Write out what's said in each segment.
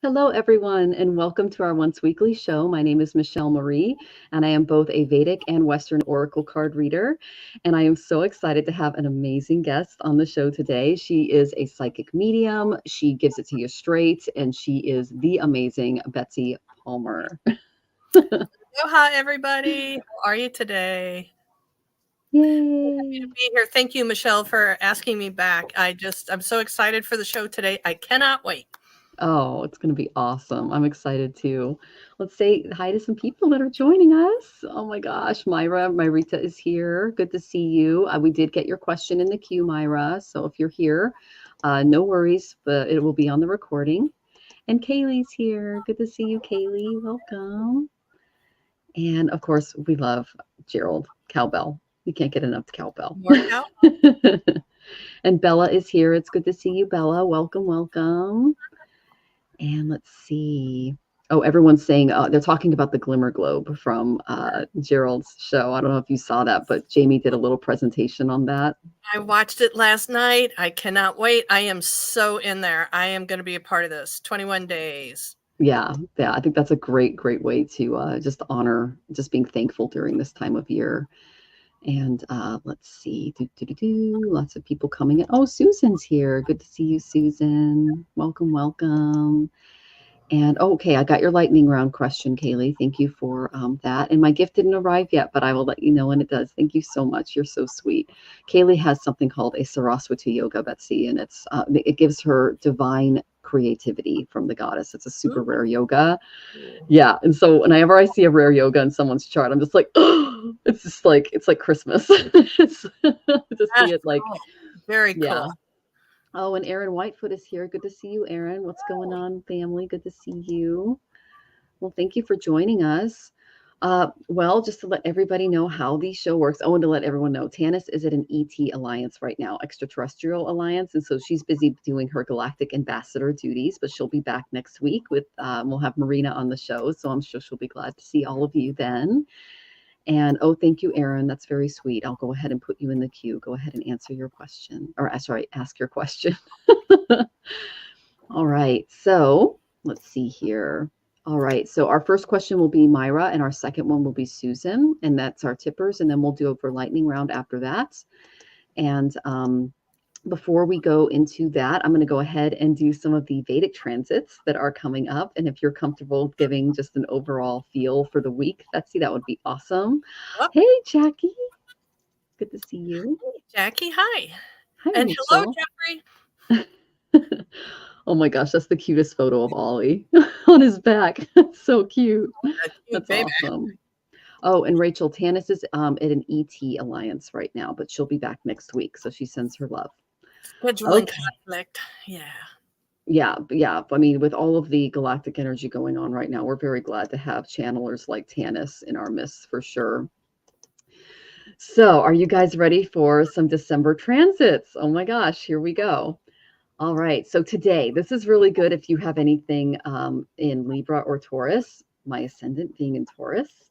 Hello, everyone, and welcome to our once weekly show. My name is Michelle Marie, and I am both a Vedic and Western Oracle card reader. And I am so excited to have an amazing guest on the show today. She is a psychic medium. She gives it to you straight, and she is the amazing Betsy Palmer. Aloha, everybody. How are you today? Yay! Happy to be here. Thank you, Michelle, for asking me back. I'm so excited for the show today. I cannot wait. Oh, it's going to be awesome. I'm excited too. Let's say hi to some people that are joining us. Oh my gosh, Myrita is here. Good to see you. We did get your question in the queue, Myra. So if you're here, no worries, but it will be on the recording. And Kaylee's here. Good to see you, Kaylee. Welcome. And of course, we love Gerald Cowbell. We can't get enough cowbell. More cow? And Bella is here. It's good to see you, Bella. Welcome, welcome. And let's see. Oh, everyone's saying they're talking about the Glimmer Globe from Gerald's show. I don't know if you saw that, but Jamie did a little presentation on that. I watched it last night. I cannot wait. I am so in there. I am going to be a part of this. 21 days. Yeah. I think that's a great way to just honor, just being thankful during this time of year. And let's see. Lots of people coming in. Oh, Susan's here. Good to see you, Susan. Welcome. And okay, I got your lightning round question, Kaylee. Thank you for that. And my gift didn't arrive yet, but I will let you know when it does. Thank you so much. You're so sweet. Kaylee has something called a Saraswati Yoga, Betsy, and it gives her divine creativity from the goddess. It's a super rare yoga. Yeah. And so whenever I see a rare yoga in someone's chart, I'm just like, oh, it's like Christmas. To see it like very cool. Oh, and Aaron Whitefoot is here. Good to see you, Aaron. What's going on, family? Good to see you. Well, thank you for joining us. Well, just to let everybody know how the show works. Oh, and to let everyone know, Tanis is at an ET Alliance right now, Extraterrestrial Alliance. And so she's busy doing her galactic ambassador duties, but she'll be back next week we'll have Marina on the show. So I'm sure she'll be glad to see all of you then. And oh, thank you, Aaron. That's very sweet. I'll go ahead and put you in the queue. Go ahead and answer your question, or ask your question. All right. So let's see here. All right. So our first question will be Myra, and our second one will be Susan, and that's our tippers. And then we'll do it for lightning round after that. And before we go into that, I'm going to go ahead and do some of the Vedic transits that are coming up. And if you're comfortable giving just an overall feel for the week, Betsy, that would be awesome. Oh. Hey, Jackie. Good to see you. Hey, Jackie. Hi. Hi, and Rachel. Hello, Jeffrey. Oh my gosh, that's the cutest photo of Ollie on his back. So cute. That's awesome. Oh, and Rachel, Tanis is at an ET Alliance right now, but she'll be back next week. So she sends her love. Scheduling conflict. Yeah. I mean, with all of the galactic energy going on right now, we're very glad to have channelers like Tanis in our midst for sure. So are you guys ready for some December transits? Oh my gosh, here we go. All right. So today, this is really good if you have anything in Libra or Taurus, my ascendant being in Taurus.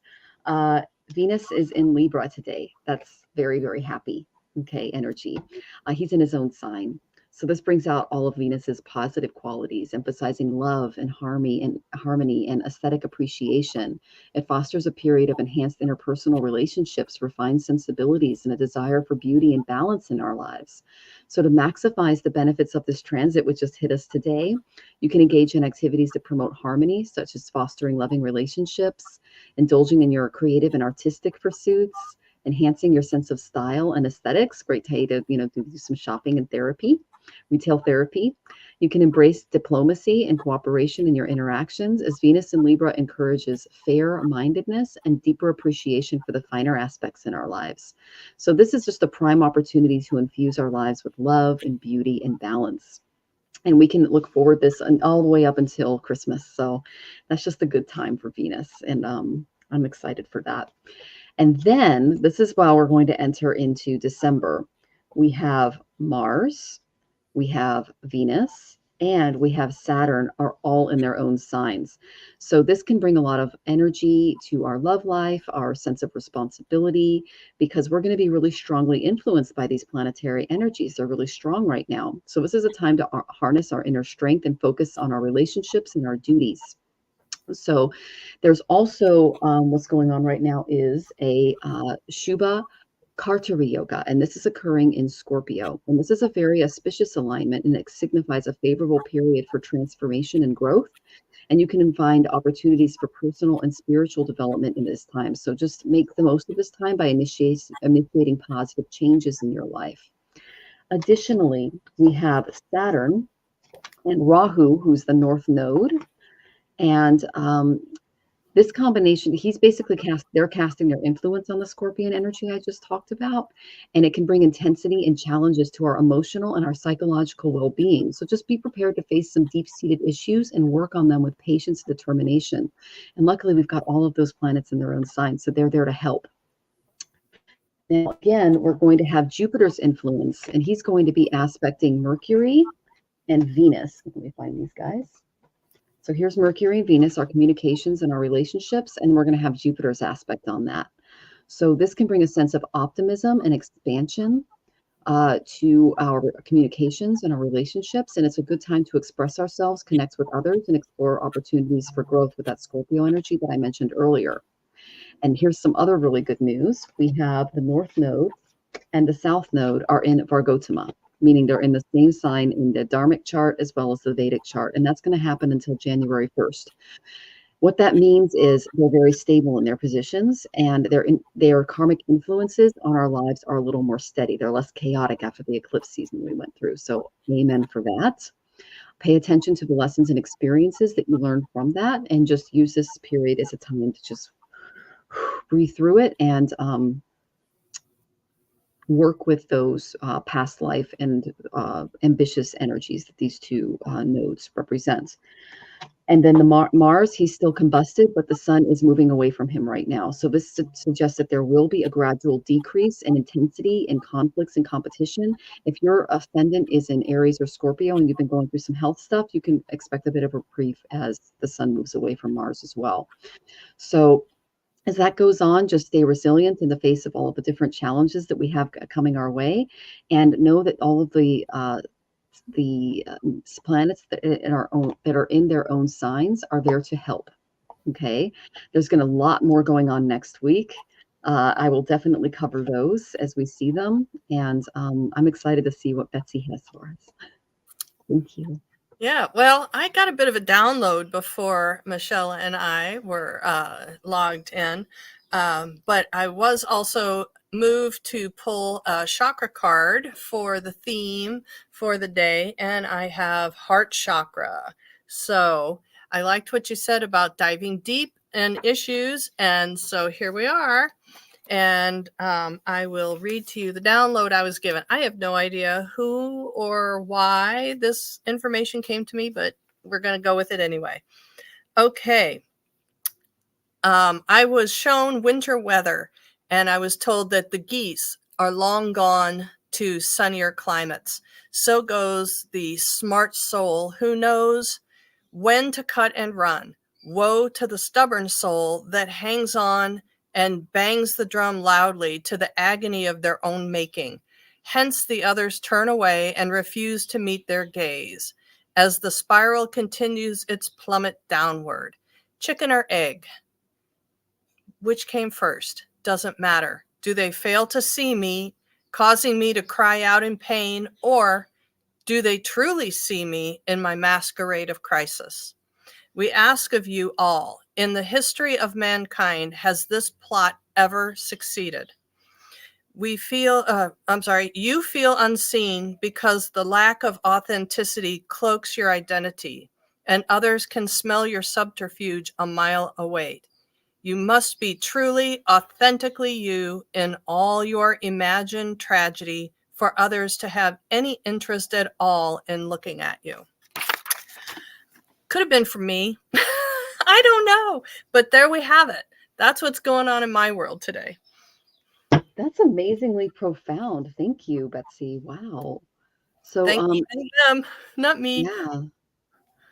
Venus is in Libra today. That's very, very happy. Okay, energy. He's in his own sign. So this brings out all of Venus's positive qualities, emphasizing love and harmony and aesthetic appreciation. It fosters a period of enhanced interpersonal relationships, refined sensibilities, and a desire for beauty and balance in our lives. So to maximize the benefits of this transit, which just hit us today, you can engage in activities that promote harmony, such as fostering loving relationships, indulging in your creative and artistic pursuits, enhancing your sense of style and aesthetics. Great day to, do some shopping and retail therapy. You can embrace diplomacy and cooperation in your interactions, as Venus in Libra encourages fair-mindedness and deeper appreciation for the finer aspects in our lives. So this is just a prime opportunity to infuse our lives with love and beauty and balance. And we can look forward this all the way up until Christmas. So that's just a good time for Venus. And I'm excited for that. And then this is while we're going to enter into December. We have Mars, we have Venus, and we have Saturn are all in their own signs. So this can bring a lot of energy to our love life, our sense of responsibility, because we're going to be really strongly influenced by these planetary energies. They're really strong right now. So this is a time to harness our inner strength and focus on our relationships and our duties. So there's also what's going on right now is a Shubha Kartari Yoga, and this is occurring in Scorpio. And this is a very auspicious alignment, and it signifies a favorable period for transformation and growth. And you can find opportunities for personal and spiritual development in this time. So just make the most of this time by initiating positive changes in your life. Additionally, we have Saturn and Rahu, who's the North Node. And this combination, they're casting their influence on the Scorpion energy I just talked about, and it can bring intensity and challenges to our emotional and our psychological well-being. So just be prepared to face some deep-seated issues and work on them with patience and determination. And luckily, we've got all of those planets in their own signs, so they're there to help. Now, again, we're going to have Jupiter's influence, and he's going to be aspecting Mercury and Venus. Let me find these guys. So here's Mercury and Venus, our communications and our relationships, and we're going to have Jupiter's aspect on that. So this can bring a sense of optimism and expansion to our communications and our relationships, and it's a good time to express ourselves, connect with others, and explore opportunities for growth with that Scorpio energy that I mentioned earlier. And here's some other really good news. We have the North Node and the South Node are in Vargotama, meaning they're in the same sign in the Dharmic chart as well as the Vedic chart. And that's going to happen until January 1st. What that means is they're very stable in their positions, and their karmic influences on our lives are a little more steady. They're less chaotic after the eclipse season we went through. So amen for that. Pay attention to the lessons and experiences that you learned from that, and just use this period as a time to just breathe through it and work with those past life and ambitious energies that these two nodes represent. And then the Mars, he's still combusted, but the sun is moving away from him right now. So this suggests that there will be a gradual decrease in intensity in conflicts and competition. If your ascendant is in Aries or Scorpio and you've been going through some health stuff, you can expect a bit of a reprieve as the sun moves away from Mars as well. So as that goes on, just stay resilient in the face of all of the different challenges that we have coming our way, and know that all of the planets that are in their own signs are there to help. Okay, there's going to a lot more going on next week. I will definitely cover those as we see them, and I'm excited to see what Betsy has for us. Thank you. Yeah, well, I got a bit of a download before Michelle and I were logged in, but I was also moved to pull a chakra card for the theme for the day, and I have heart chakra. So I liked what you said about diving deep in issues, and so here we are. And I will read to you the download I was given. I have no idea who or why this information came to me, but we're going to go with it anyway. Okay. I was shown winter weather, and I was told that the geese are long gone to sunnier climates. So goes the smart soul who knows when to cut and run. Woe to the stubborn soul that hangs on and bangs the drum loudly to the agony of their own making. Hence the others turn away and refuse to meet their gaze, as the spiral continues its plummet downward. Chicken or egg? Which came first? Doesn't matter. Do they fail to see me, causing me to cry out in pain, or do they truly see me in my masquerade of crisis? We ask of you all, in the history of mankind, has this plot ever succeeded? You feel unseen because the lack of authenticity cloaks your identity, and others can smell your subterfuge a mile away. You must be truly, authentically you in all your imagined tragedy for others to have any interest at all in looking at you. Could have been for me. I don't know. But there we have it. That's what's going on in my world today. That's amazingly profound. Thank you, Betsy. Wow. So Thank you, them, not me. yeah.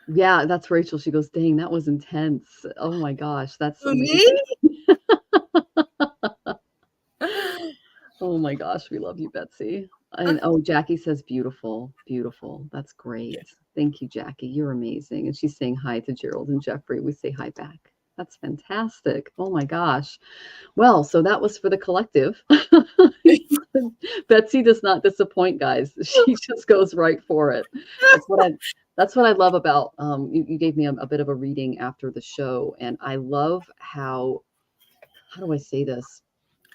Yeah, that's Rachel. She goes, dang, that was intense. Oh my gosh, that's Who, amazing. me? Oh my gosh, we love you, Betsy. And oh, Jackie says beautiful, beautiful. That's great. Thank you, Jackie. You're amazing. And she's saying hi to Gerald and Jeffrey. We say hi back. That's fantastic. Oh my gosh. Well, so that was for the collective. Betsy does not disappoint, guys. She just goes right for it. That's what I that's what I love about you gave me a bit of a reading after the show, and I love how do I say this?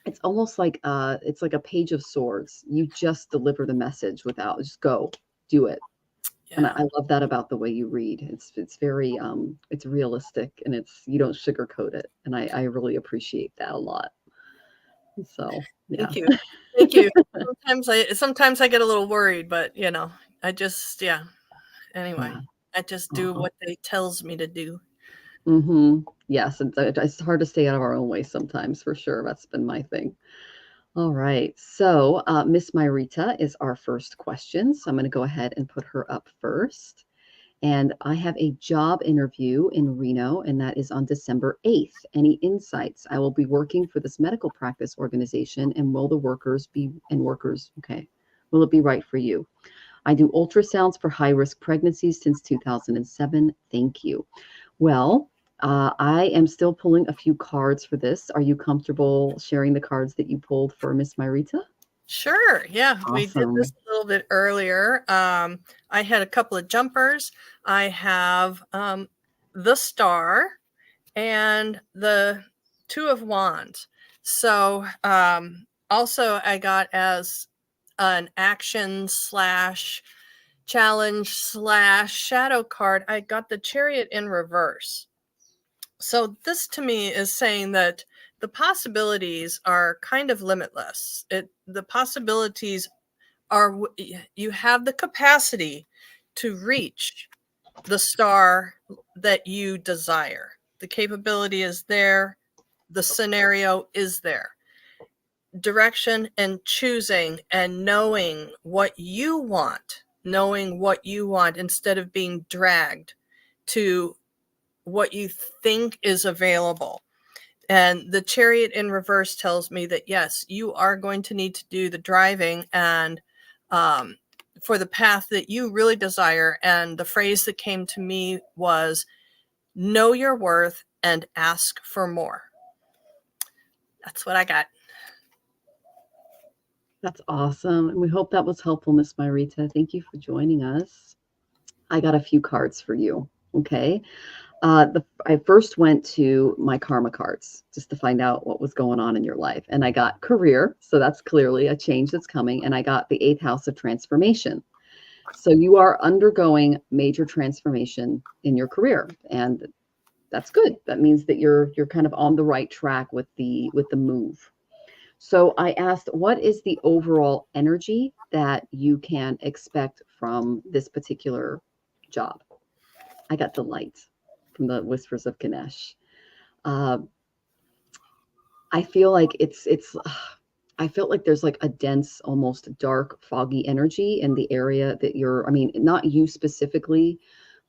It's like a page of swords. You just deliver the message without just go, do it. And Yeah. I love that about the way you read. It's very it's realistic and it's you don't sugarcoat it. And I really appreciate that a lot. So yeah. Thank you. Thank you. Sometimes I get a little worried, but I just anyway, Yeah. I just do Uh-huh. what they tells me to do. Yes, it's hard to stay out of our own way sometimes for sure. That's been my thing. All right. So Miss Myrita is our first question. So I'm going to go ahead and put her up first. And I have a job interview in Reno, and that is on December 8th. Any insights? I will be working for this medical practice organization, and okay, will it be right for you? I do ultrasounds for high risk pregnancies since 2007. Thank you. Well, I am still pulling a few cards for this. Are you comfortable sharing the cards that you pulled for Miss Myrita? Sure. Yeah, we did this Awesome. a little bit earlier. I had a couple of jumpers. I have the star and the two of wands. So also I got as an action slash challenge slash shadow card, I got the chariot in reverse. So this to me is saying that the possibilities are kind of limitless. The possibilities are, you have the capacity to reach the star that you desire. The capability is there. The scenario is there. Direction and choosing and knowing what you want instead of being dragged to what you think is available. And the chariot in reverse tells me that, yes, you are going to need to do the driving and for the path that you really desire. And the phrase that came to me was, know your worth and ask for more. That's what I got. That's awesome. And we hope that was helpful, Miss Myrita. Thank you for joining us. I got a few cards for you. Okay. I first went to my karma cards just to find out what was going on in your life. And I got career. So that's clearly a change that's coming. And I got the eighth house of transformation. So you are undergoing major transformation in your career. And that's good. That means that you're kind of on the right track with the move. So I asked, what is the overall energy that you can expect from this particular job? I got the light from the Whispers of Ganesh. Uh, I feel like I felt like there's like a dense, almost dark, foggy energy in the area that you're, I mean, not you specifically,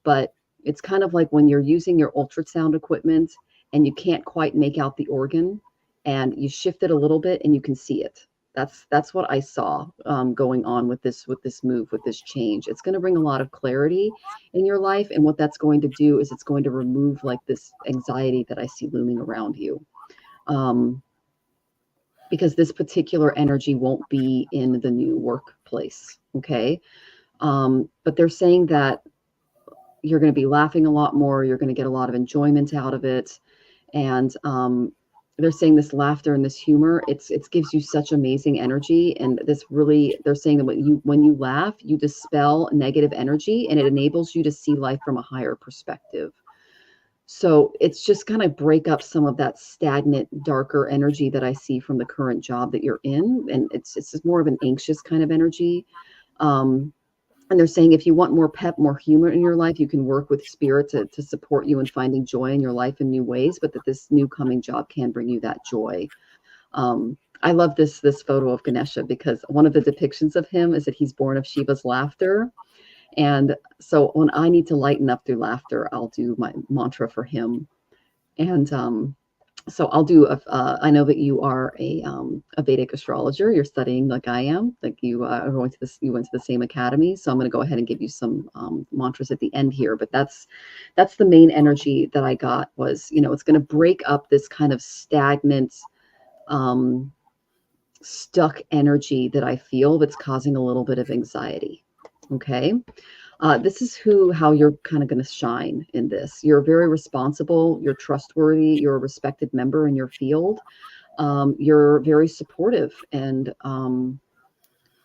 but it's kind of like when you're using your ultrasound equipment and you can't quite make out the organ and you shift it a little bit and you can see it. That's what I saw going on with this move, with this change. It's going to bring a lot of clarity in your life, and what that's going to do is it's going to remove like this anxiety that I see looming around you. Um, because this particular energy won't be in the new workplace. Okay. But they're saying that you're going to be laughing a lot more. You're going to get a lot of enjoyment out of it. And they're saying this laughter and this humor, it gives you such amazing energy. And this really, they're saying that when you laugh, you dispel negative energy and it enables you to see life from a higher perspective. So it's just kind of break up some of that stagnant, darker energy that I see from the current job that you're in. And it's just more of an anxious kind of energy. Um, and they're saying if you want more pep, more humor in your life, you can work with spirit to support you in finding joy in your life in new ways, but that this new coming job can bring you that joy. I love this photo of Ganesha because one of the depictions of him is that he's born of Shiva's laughter. And so when I need to lighten up through laughter, I'll do my mantra for him. And so I'll do. I know that you are a Vedic astrologer. You're studying like I am. Like you are going to this. You went to the same academy. So I'm going to go ahead and give you some mantras at the end here. But that's the main energy that I got was, it's going to break up this kind of stagnant, stuck energy that I feel that's causing a little bit of anxiety. Okay. This is how you're kind of going to shine in this. You're very responsible. You're trustworthy. You're a respected member in your field. You're very supportive, and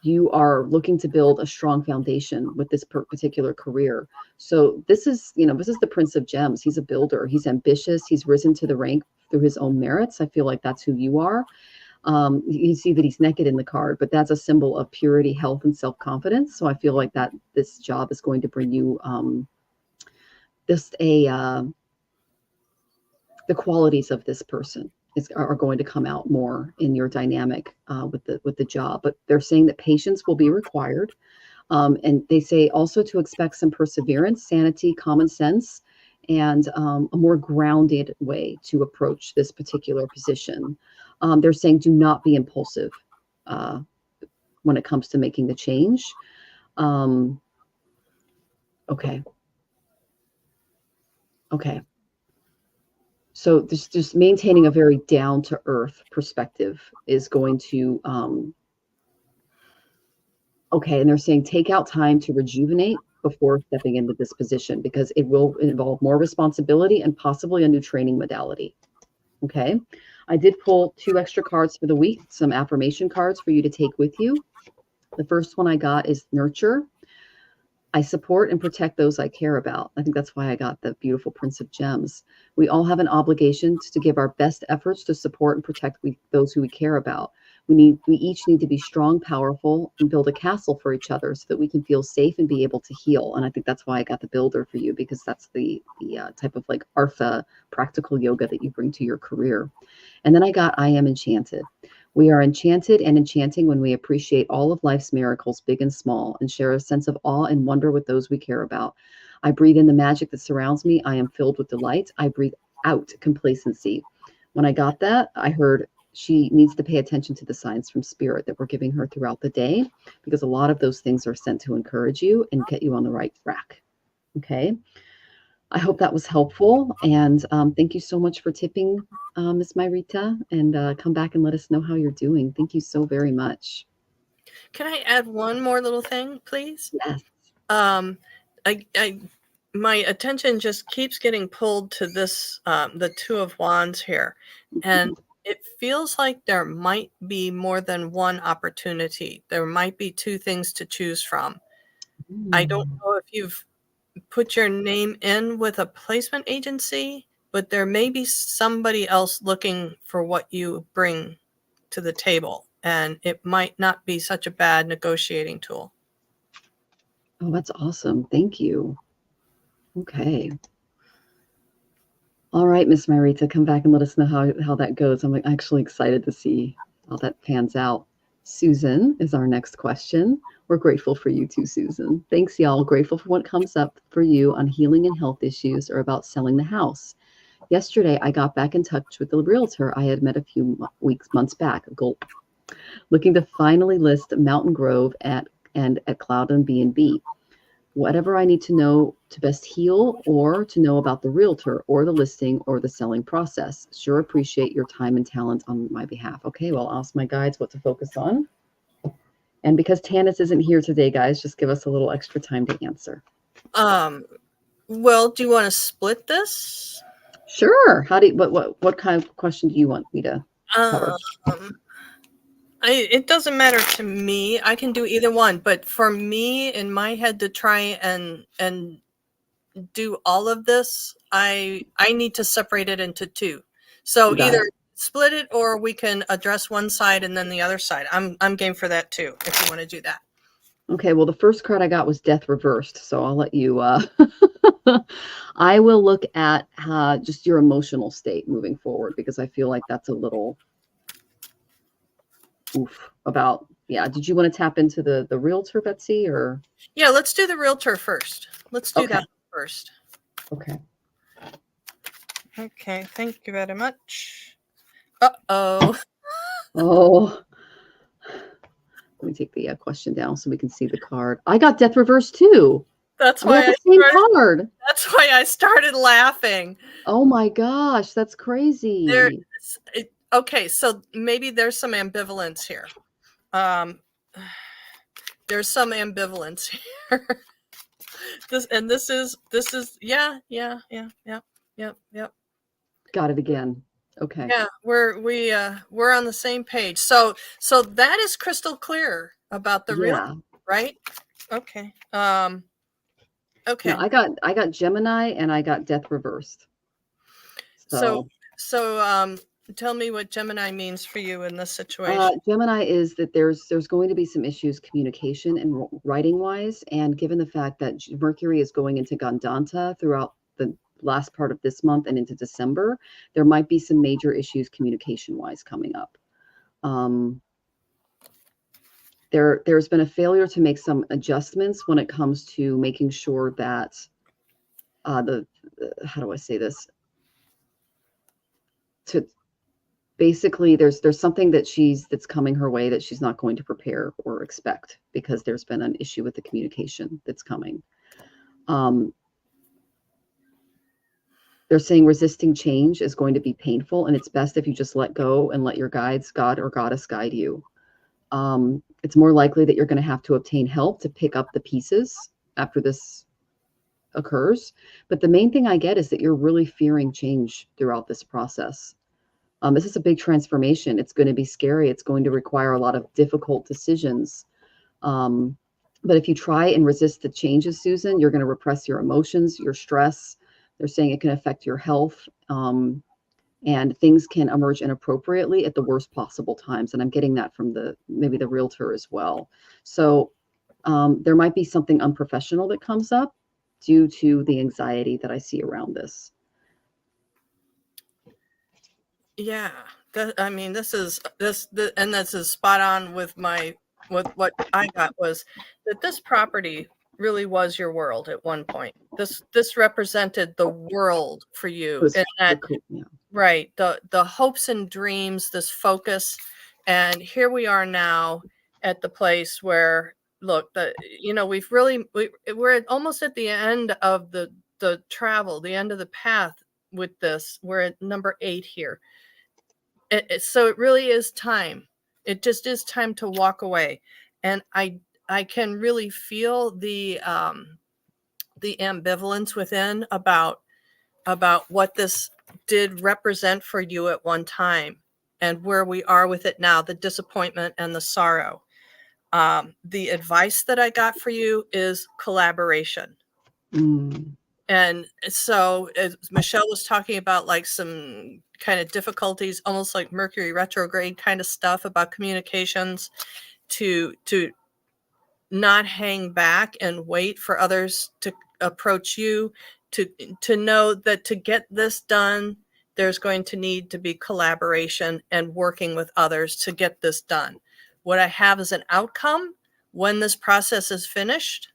you are looking to build a strong foundation with this particular career. So this is the Prince of Gems. He's a builder. He's ambitious. He's risen to the rank through his own merits. I feel like that's who you are. You see that he's naked in the card, but that's a symbol of purity, health, and self-confidence. So I feel like that this job is going to bring you the qualities of this person are going to come out more in your dynamic with the job. But they're saying that patience will be required, and they say also to expect some perseverance, sanity, common sense, and a more grounded way to approach this particular position. They're saying do not be impulsive when it comes to making the change. Okay. So just maintaining a very down to earth perspective is going to, okay. And they're saying take out time to rejuvenate before stepping into this position, because it will involve more responsibility and possibly a new training modality. Okay. I did pull 2 extra cards for the week, some affirmation cards for you to take with you. The first one I got is nurture. I support and protect those I care about. I think that's why I got the beautiful Prince of Gems. We all have an obligation to give our best efforts to support and protect those who we care about. We each need to be strong, powerful, and build a castle for each other so that we can feel safe and be able to heal. And I think that's why I got the builder for you, because that's the type of like Artha practical yoga that you bring to your career. And then I got I am enchanted. We are enchanted and enchanting when we appreciate all of life's miracles, big and small, and share a sense of awe and wonder with those we care about. I breathe in the magic that surrounds me. I am filled with delight. I breathe out complacency. When I got that, I heard she needs to pay attention to the signs from spirit that we're giving her throughout the day, because a lot of those things are sent to encourage you and get you on the right track. Okay. I hope that was helpful. And thank you so much for tipping, Ms. Myrita, and come back and let us know how you're doing. Thank you so very much. Can I add one more little thing, please? Yes. My attention just keeps getting pulled to this, the 2 of Wands here. And it feels like there might be more than one opportunity. There might be 2 things to choose from. I don't know if you've put your name in with a placement agency, but there may be somebody else looking for what you bring to the table, and it might not be such a bad negotiating tool. Oh, that's awesome. Thank you. Okay. All right, Miss Myrita, come back and let us know how that goes. I'm actually excited to see how that pans out. Susan is our next question. We're grateful for you too, Susan. Thanks, y'all. Grateful for what comes up for you on healing and health issues or about selling the house. Yesterday, I got back in touch with the realtor I had met a few months back. Gulp. Looking to finally list Mountain Grove at Cloud and B&B. Whatever I need to know to best heal, or to know about the realtor or the listing or the selling process. Sure appreciate your time and talent on my behalf. Okay, well, I'll ask my guides what to focus on. And because Tanis isn't here today, guys, just give us a little extra time to answer. Well, do you want to split this? Sure. What kind of question do you want me to cover? It doesn't matter to me. I can do either one, but for me, in my head, to try and do all of this, I need to separate it into 2. So either split it, or we can address one side and then the other side. I'm game for that too, if you want to do that. Okay, well, the first card I got was Death Reversed, so I'll let you, I will look at just your emotional state moving forward, because I feel like that's a little about Yeah. Did you want to tap into the realtor, Betsy, or? Yeah, let's do the realtor first. Let's do Okay. that first. Okay. Okay, thank you very much. Uh-oh. Oh, let me take the question down so we can see the card. I got death reverse too. That's We got why the same card. that's why I started laughing. Oh my gosh, that's crazy. Okay, so maybe there's some ambivalence here. There's some ambivalence here. This is yeah. Got it again. Okay. Yeah, we're on the same page. So that is crystal clear about the real, Yeah. right? Okay. Okay. No, I got Gemini and I got death reversed. So tell me what Gemini means for you in this situation. Gemini is that there's going to be some issues communication and writing wise, and given the fact that Mercury is going into Gandanta throughout the last part of this month and into December, there might be some major issues communication wise coming up. There's been a failure to make some adjustments when it comes to making sure that how do I say this? To basically there's something that's coming her way that she's not going to prepare or expect, because there's been an issue with the communication that's coming. They're saying resisting change is going to be painful, and it's best if you just let go and let your guides, God or Goddess, guide you. It's more likely that you're going to have to obtain help to pick up the pieces after this occurs. But the main thing I get is that you're really fearing change throughout this process. This is a big transformation. It's going to be scary. It's going to require a lot of difficult decisions. But if you try and resist the changes, Susan, you're going to repress your emotions, your stress. They're saying it can affect your health, and things can emerge inappropriately at the worst possible times. And I'm getting that from maybe the realtor as well. So there might be something unprofessional that comes up due to the anxiety that I see around this. Yeah, I mean, this is spot on with what I got, was that this property really was your world at one point. This represented the world for you, and that, Yeah. right, the hopes and dreams, this focus, and here we are now at the place where, look, we're almost at the end of the travel, the end of the path with this. We're at number 8 here. So it really is time. It just is time to walk away. And I can really feel the ambivalence within about what this did represent for you at one time and where we are with it now, the disappointment and the sorrow. The advice that I got for you is collaboration. And so, as Michelle was talking about, like some kind of difficulties, almost like Mercury retrograde kind of stuff about communications, to not hang back and wait for others to approach you, to know that to get this done, there's going to need to be collaboration and working with others to get this done. What I have as an outcome when this process is finished: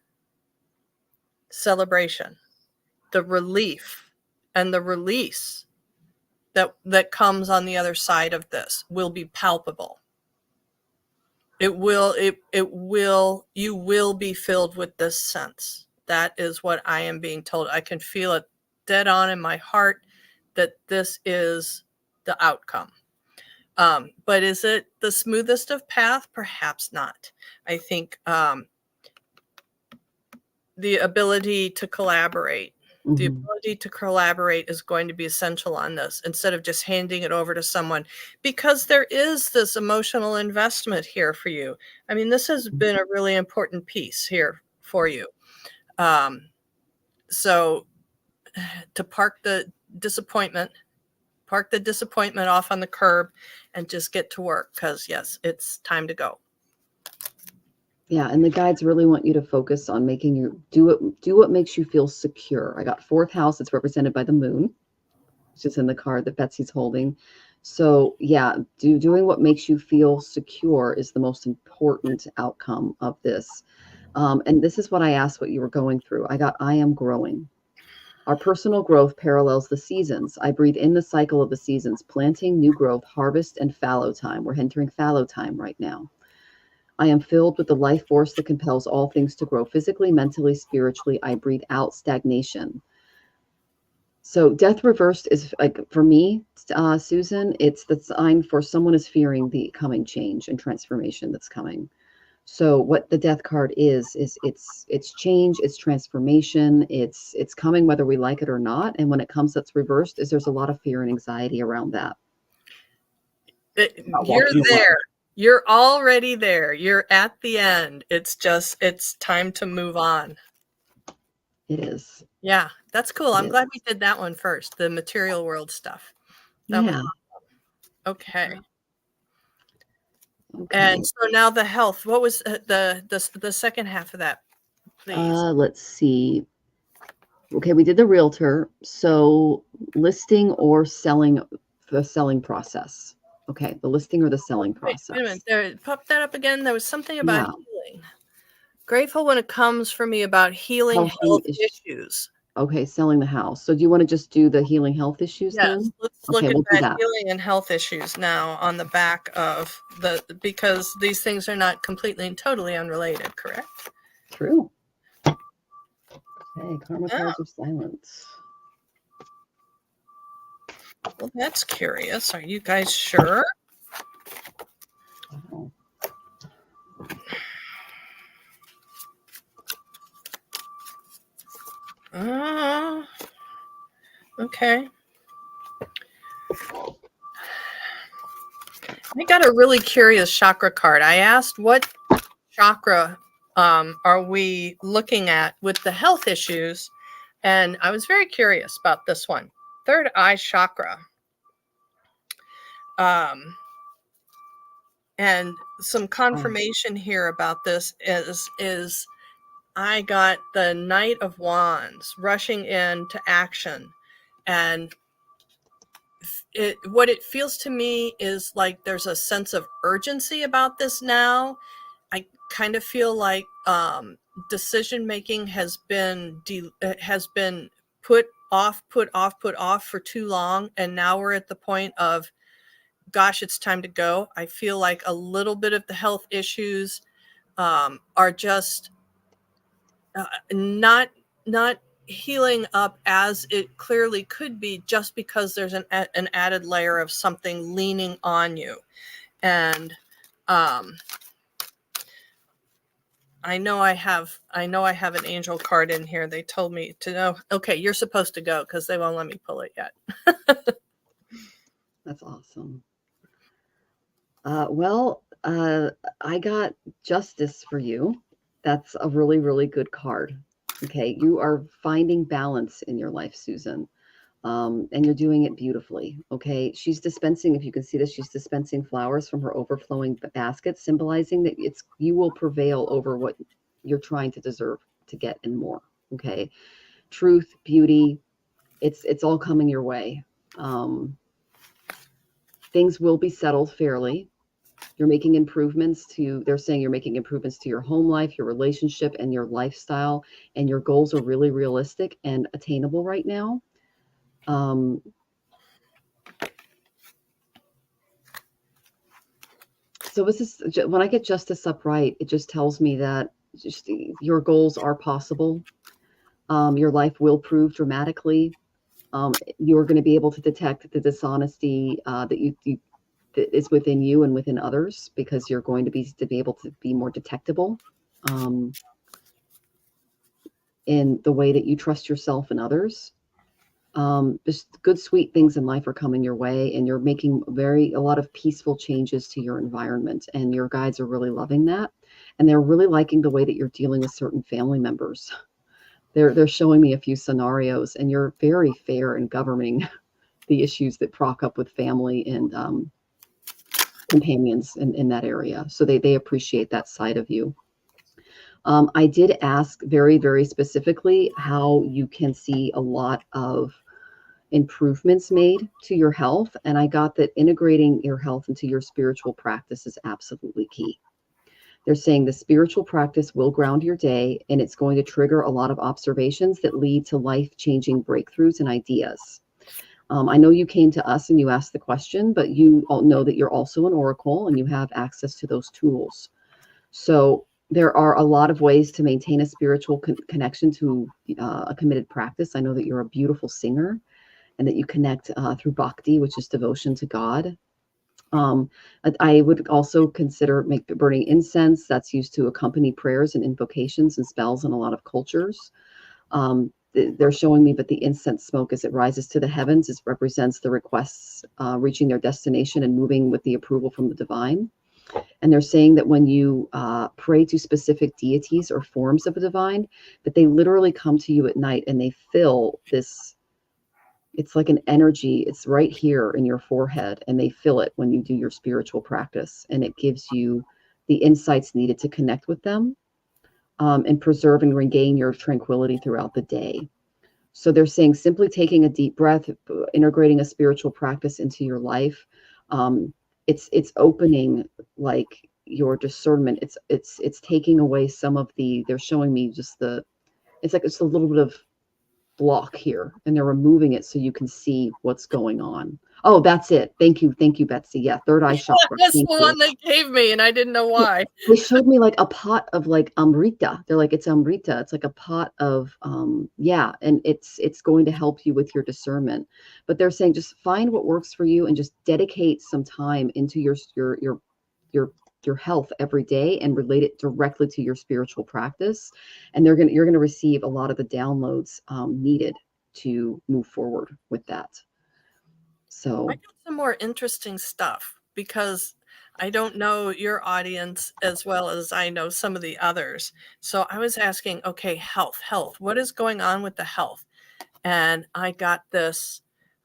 celebration. The relief and the release that comes on the other side of this will be palpable. You will be filled with this sense. That is what I am being told. I can feel it dead on in my heart that this is the outcome. But is it the smoothest of path? Perhaps not. I think the ability to collaborate, the ability to collaborate is going to be essential on this, instead of just handing it over to someone, because there is this emotional investment here for you. I mean, this has been a really important piece here for you. So to park the disappointment off on the curb and just get to work, because yes, it's time to go. Yeah, and the guides really want you to focus on making you do what makes you feel secure. I got 4th house. It's represented by the moon, which is in the card that Betsy's holding. So yeah, doing what makes you feel secure is the most important outcome of this. And this is what I asked what you were going through. I am growing. Our personal growth parallels the seasons. I breathe in the cycle of the seasons, planting, new growth, harvest, and fallow time. We're entering fallow time right now. I am filled with the life force that compels all things to grow physically, mentally, spiritually. I breathe out stagnation. So death reversed is like for me, Susan, it's the sign for someone is fearing the coming change and transformation that's coming. So what the death card is it's change, it's transformation, it's coming whether we like it or not. And when it comes, that's reversed. Is there's a lot of fear and anxiety around that. You're there. You're already there. You're at the end. It's time to move on. It is. Yeah, that's cool. I'm glad we did that one first, the material world stuff. That was awesome. Okay. And so now the health. What was the second half of that, please? Let's see. Okay, we did the realtor. So listing or selling, the selling process. Okay, the listing or the selling process. Wait a minute. There, pop that up again. There was something about healing. Grateful when it comes for me about healing health issues. Okay, selling the house. So do you want to just do the healing health issues then? Yes, let's look at that healing and health issues now on the back of because these things are not completely and totally unrelated, correct? True. Okay, karma cards of silence. Well, that's curious. Are you guys sure? Oh. Okay. I got a really curious chakra card. I asked what chakra are we looking at with the health issues, and I was very curious about this one. Third eye chakra. And some confirmation here about this is I got the Knight of Wands rushing into action, and what it feels to me is like there's a sense of urgency about this now. I kind of feel like decision making has been put off for too long, and now we're at the point of, gosh, it's time to go. I feel like a little bit of the health issues are just not healing up as it clearly could be, just because there's an added layer of something leaning on you. And I know I have an angel card in here. They told me to know, okay, you're supposed to go, because they won't let me pull it yet. That's awesome. I got Justice for you. That's a really, really good card. Okay, you are finding balance in your life, Susan, and you're doing it beautifully. Okay, she's dispensing, if you can see this, she's dispensing flowers from her overflowing basket, symbolizing that you will prevail over what you're trying to deserve to get and more. Okay, truth, beauty, it's all coming your way. Things will be settled fairly. You're making improvements they're saying you're making improvements to your home life, your relationship, and your lifestyle, and your goals are really realistic and attainable right now. So this is, when I get Justice upright, it just tells me that just your goals are possible. Your life will prove dramatically. You're going to be able to detect the dishonesty that that is within you and within others, because you're going to be able to be more detectable in the way that you trust yourself and others. Just good, sweet things in life are coming your way, and you're making a lot of peaceful changes to your environment, and your guides are really loving that, and they're really liking the way that you're dealing with certain family members. They're showing me a few scenarios, and you're very fair in governing the issues that prop up with family and companions in that area. So they appreciate that side of you. I did ask very, very specifically how you can see a lot of improvements made to your health. And I got that integrating your health into your spiritual practice is absolutely key. They're saying the spiritual practice will ground your day, and it's going to trigger a lot of observations that lead to life-changing breakthroughs and ideas. I know you came to us and you asked the question, but you all know that you're also an oracle and you have access to those tools. So there are a lot of ways to maintain a spiritual connection to a committed practice. I know that you're a beautiful singer and that you connect through bhakti, which is devotion to God. I would also consider burning incense. That's used to accompany prayers and invocations and spells in a lot of cultures. They're showing me that the incense smoke, as it rises to the heavens, it represents the requests reaching their destination and moving with the approval from the divine. And they're saying that when you pray to specific deities or forms of the divine, that they literally come to you at night and they feel this. It's like an energy. It's right here in your forehead, and they feel it when you do your spiritual practice, and it gives you the insights needed to connect with them and preserve and regain your tranquility throughout the day. So they're saying simply taking a deep breath, integrating a spiritual practice into your life. It's opening like your discernment. It's taking away some of the. They're showing me just it's like it's a little bit of block here, and they're removing it so you can see what's going on. Oh, that's it. Thank you, Betsy. Yeah, third eye chakra. That's Thank the you. one they gave me, and I didn't know why. They showed me like a pot of like amrita. They're like, it's amrita. It's like a pot of yeah, and it's going to help you with your discernment. But they're saying just find what works for you and just dedicate some time into your health every day and relate it directly to your spiritual practice. And you're gonna receive a lot of the downloads needed to move forward with that. So I got some more interesting stuff because I don't know your audience as well as I know some of the others. So I was asking, okay, health, what is going on with the health? And I got this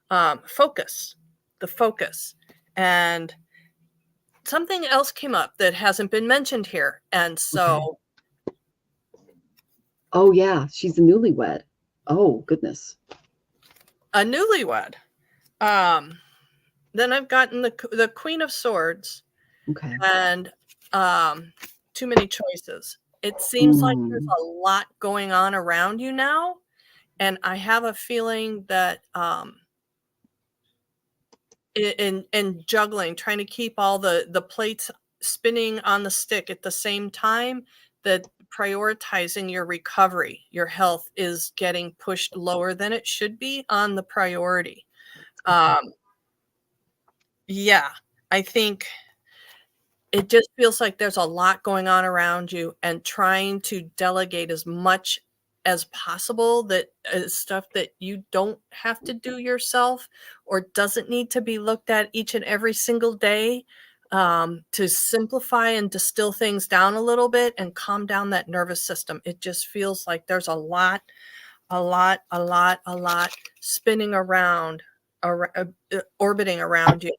the focus. And something else came up that hasn't been mentioned here. And so. okay. Oh yeah, she's a newlywed. Oh goodness. A newlywed. Then I've gotten the Queen of Swords. Okay. And too many choices. It seems like there's a lot going on around you now, and I have a feeling that in juggling, trying to keep all the plates spinning on the stick at the same time, that prioritizing your recovery, your health is getting pushed lower than it should be on the priority. Yeah, I think it just feels like there's a lot going on around you, and trying to delegate as much as possible that is stuff that you don't have to do yourself or doesn't need to be looked at each and every single day, to simplify and distill things down a little bit and calm down that nervous system. It just feels like there's a lot spinning around, orbiting around you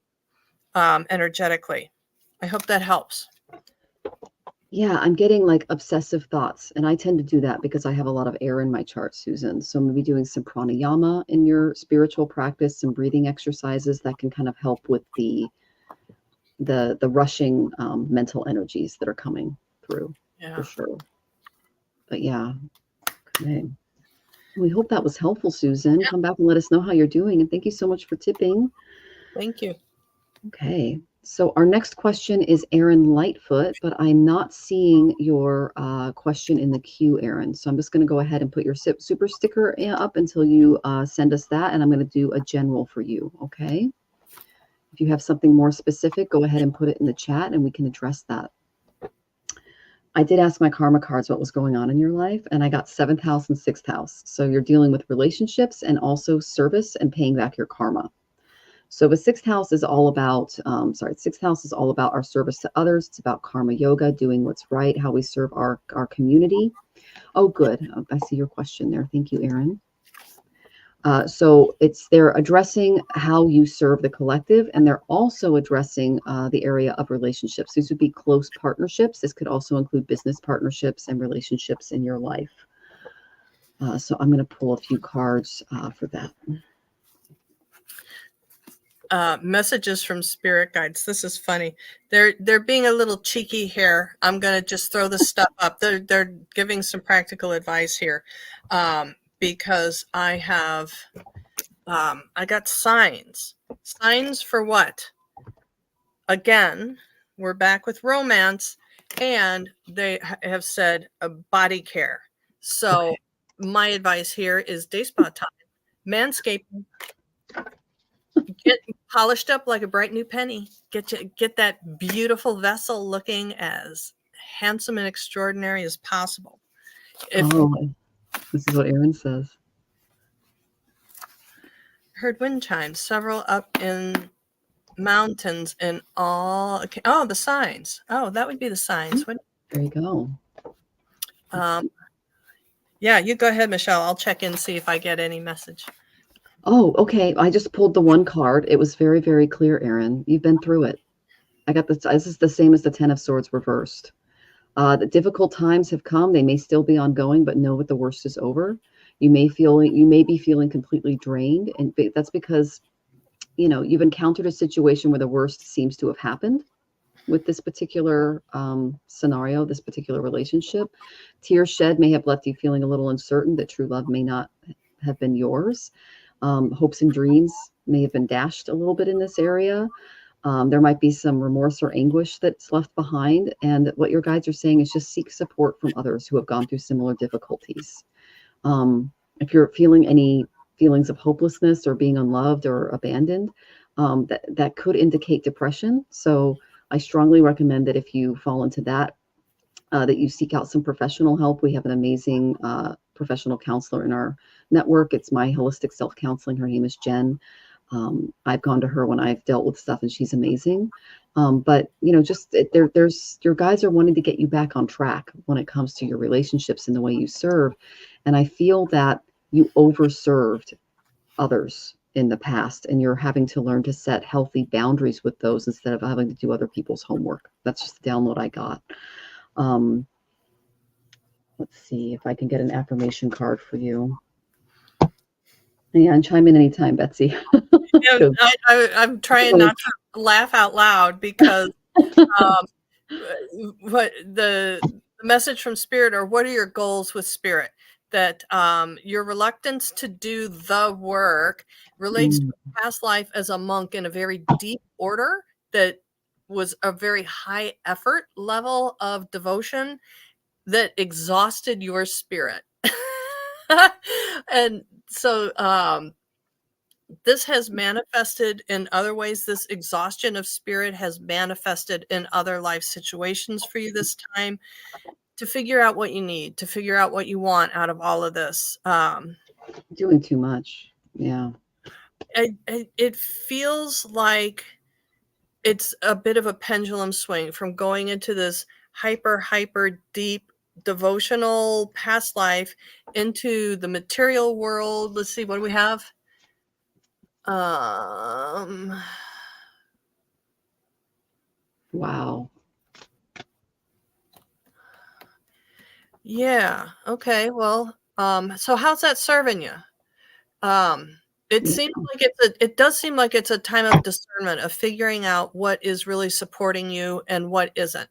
energetically. I hope that helps. Yeah, I'm getting like obsessive thoughts, and I tend to do that because I have a lot of air in my chart, Susan. So maybe doing some pranayama in your spiritual practice, some breathing exercises that can kind of help with the rushing mental energies that are coming through, for sure. But yeah, okay. We hope that was helpful, Susan. Come back and let us know how you're doing, and thank you so much for tipping. Thank you. Okay. So our next question is Aaron Lightfoot, but I'm not seeing your question in the queue, Aaron. So I'm just going to go ahead and put your super sticker up until you send us that, and I'm going to do a general for you, okay? If you have something more specific, go ahead and put it in the chat, and we can address that. I did ask my karma cards what was going on in your life, and I got 7th house and 6th house. So you're dealing with relationships and also service and paying back your karma. So the 6th house is all about, 6th house is all about our service to others. It's about karma yoga, doing what's right, how we serve our community. Oh, good. I see your question there. Thank you, Aaron. So they're addressing how you serve the collective, and they're also addressing the area of relationships. These would be close partnerships. This could also include business partnerships and relationships in your life. So I'm going to pull a few cards for that. messages from spirit guides. This is funny. They're being a little cheeky here. I'm gonna just throw this stuff up. They're giving some practical advice here, because I have I got signs. Signs for what? Again, we're back with romance, and they have said body care. So my advice here is day spa time, manscaping. Get polished up like a bright new penny. Get that beautiful vessel looking as handsome and extraordinary as possible. This is what Aaron says. Heard wind chimes, several up in mountains and all. Oh, the signs. Oh, that would be the signs. There you go. Yeah, you go ahead, Michelle. I'll check in, see if I get any message. Oh, okay. I just pulled the one card. It was very, very clear, Aaron. You've been through it. I got this. This is the same as the 10 of Swords reversed. The difficult times have come. They may still be ongoing, but know that the worst is over. You may be feeling completely drained, and that's because, you've encountered a situation where the worst seems to have happened with this particular scenario, this particular relationship. Tears shed may have left you feeling a little uncertain that true love may not have been yours. Hopes and dreams may have been dashed a little bit in this area. There might be some remorse or anguish that's left behind. And what your guides are saying is just seek support from others who have gone through similar difficulties. If you're feeling any feelings of hopelessness or being unloved or abandoned, that could indicate depression. So I strongly recommend that if you fall into that, that you seek out some professional help. We have an amazing professional counselor in our network. It's my holistic self-counseling. Her name is Jen. I've gone to her when I've dealt with stuff, and she's amazing. But there's your guides are wanting to get you back on track when it comes to your relationships and the way you serve. And I feel that you overserved others in the past, and you're having to learn to set healthy boundaries with those instead of having to do other people's homework. That's just the download I got. Let's see if I can get an affirmation card for you. Yeah, and chime in anytime, Betsy. I'm trying not to laugh out loud because what the message from Spirit, or what are your goals with Spirit? That your reluctance to do the work relates to a past life as a monk in a very deep order that was a very high effort level of devotion that exhausted your spirit. And so this has manifested in other ways. This exhaustion of spirit has manifested in other life situations for you this time, to figure out what you need, to figure out what you want out of all of this. Doing too much. Yeah. It feels like it's a bit of a pendulum swing from going into this hyper deep devotional past life into the material world. Let's see, what do we have? Wow. Yeah. Okay. Well, so how's that serving you? It seems like it does seem like it's a time of discernment, of figuring out what is really supporting you and what isn't.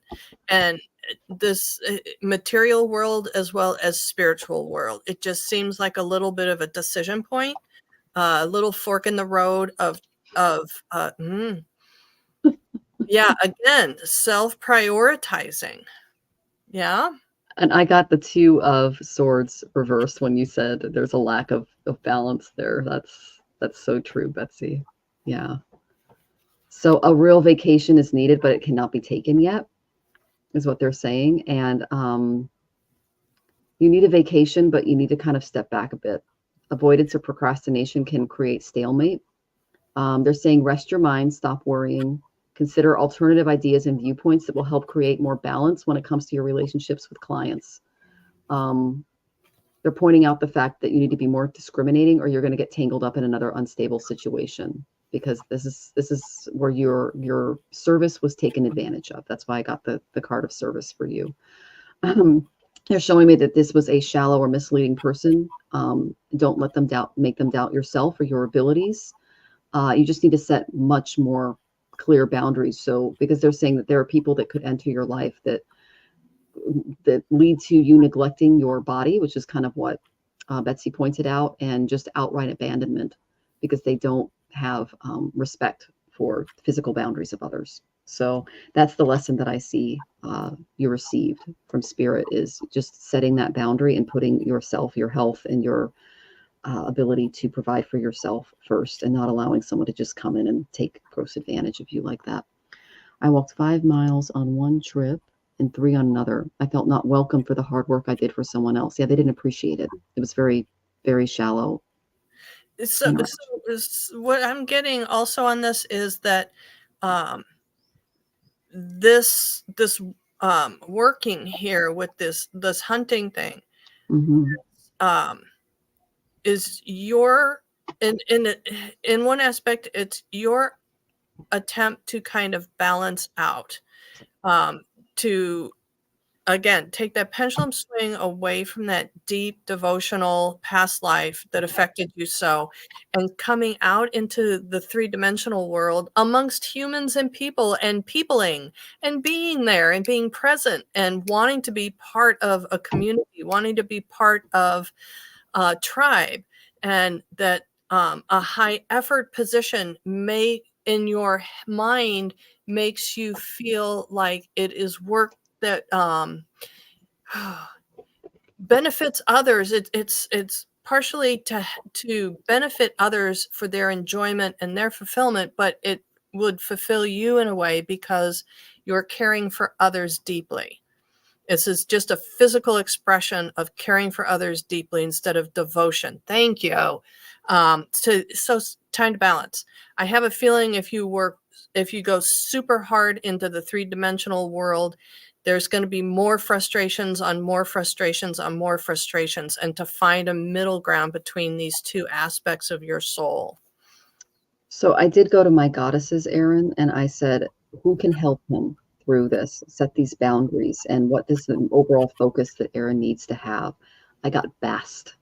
And this material world as well as spiritual world, it just seems like a little bit of a decision point, a little fork in the road of yeah, again, self-prioritizing. Yeah. And I got the 2 of Swords reversed when you said there's a lack of balance there. That's so true, Betsy. Yeah. So a real vacation is needed, but it cannot be taken yet, is what they're saying. And you need a vacation, but you need to kind of step back a bit. Avoidance or procrastination can create stalemate. They're saying rest your mind, stop worrying. Consider alternative ideas and viewpoints that will help create more balance when it comes to your relationships with clients. They're pointing out the fact that you need to be more discriminating, or you're going to get tangled up in another unstable situation, because this is where your service was taken advantage of. That's why I got the card of service for you. They're showing me that this was a shallow or misleading person. Don't let them make them doubt yourself or your abilities. You just need to set much more clear boundaries. So, because they're saying that there are people that could enter your life that lead to you neglecting your body, which is kind of what Betsy pointed out, and just outright abandonment because they don't have respect for physical boundaries of others. So that's the lesson that I see you received from Spirit, is just setting that boundary and putting yourself, your health, and your ability to provide for yourself first, and not allowing someone to just come in and take gross advantage of you like that. I walked 5 miles on one trip and 3 on another. I felt not welcome for the hard work I did for someone else. Yeah, they didn't appreciate it. It was very, very shallow. So what I'm getting also on this is that this working here with this hunting thing is your in one aspect, it's your attempt to kind of balance out, to again take that pendulum swing away from that deep devotional past life that affected you so, and coming out into the three-dimensional world amongst humans and people and peopling and being there and being present and wanting to be part of a community, wanting to be part of a tribe, and that a high effort position may in your mind makes you feel like it is work that benefits others. It's partially to benefit others for their enjoyment and their fulfillment, but it would fulfill you in a way because you're caring for others deeply. This is just a physical expression of caring for others deeply instead of devotion. Thank you. So time to balance. I have a feeling if you go super hard into the three-dimensional world, there's going to be more frustrations on more frustrations on more frustrations, and to find a middle ground between these two aspects of your soul. So I did go to my goddesses, Aaron, and I said, who can help him through this, set these boundaries, and what is the overall focus that Aaron needs to have? I got BAST,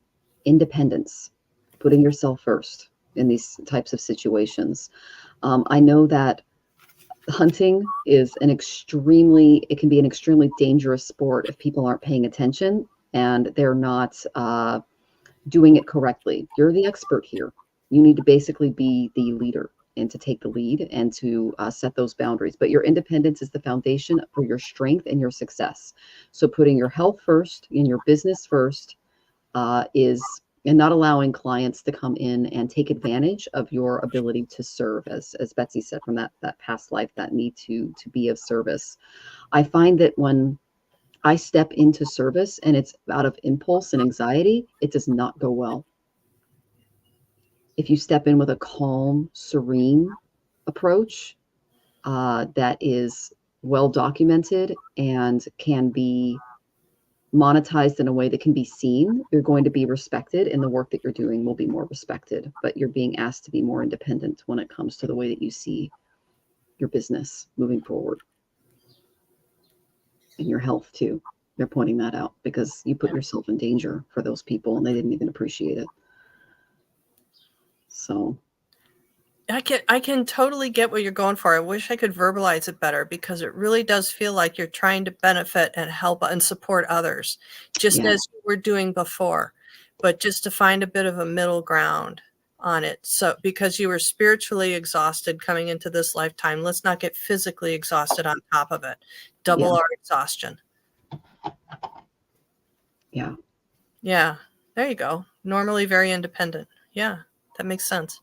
independence, putting yourself first in these types of situations. I know that hunting is it can be an extremely dangerous sport if people aren't paying attention and they're not doing it correctly. You're the expert here. You need to basically be the leader and to take the lead and to set those boundaries. But your independence is the foundation for your strength and your success. So putting your health first and your business first and not allowing clients to come in and take advantage of your ability to serve, as Betsy said, from that past life, that need to be of service. I find that when I step into service and it's out of impulse and anxiety, it does not go well. If you step in with a calm, serene approach that is well documented and can be monetized in a way that can be seen, you're going to be respected, and the work that you're doing will be more respected. But you're being asked to be more independent when it comes to the way that you see your business moving forward. And your health too. They're pointing that out because you put yourself in danger for those people and they didn't even appreciate it. So I can totally get what you're going for. I wish I could verbalize it better, because it really does feel like you're trying to benefit and help and support others, just as you were doing before, but just to find a bit of a middle ground on it. So because you were spiritually exhausted coming into this lifetime, let's not get physically exhausted on top of it. Double our exhaustion. Yeah. Yeah. There you go. Normally very independent. Yeah, that makes sense.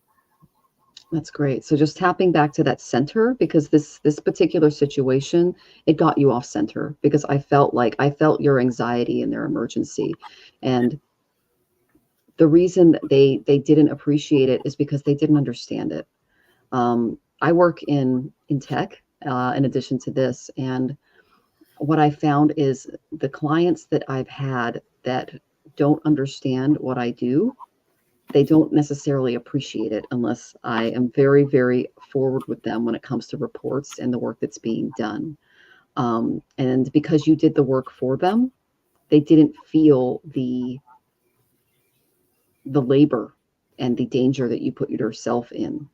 That's great. So just tapping back to that center, because this particular situation, it got you off center, because I felt your anxiety and their emergency. And the reason that they didn't appreciate it is because they didn't understand it. I work in tech in addition to this. And what I found is the clients that I've had that don't understand what I do, they don't necessarily appreciate it unless I am very, very forward with them when it comes to reports and the work that's being done. And because you did the work for them, they didn't feel the labor and the danger that you put yourself in.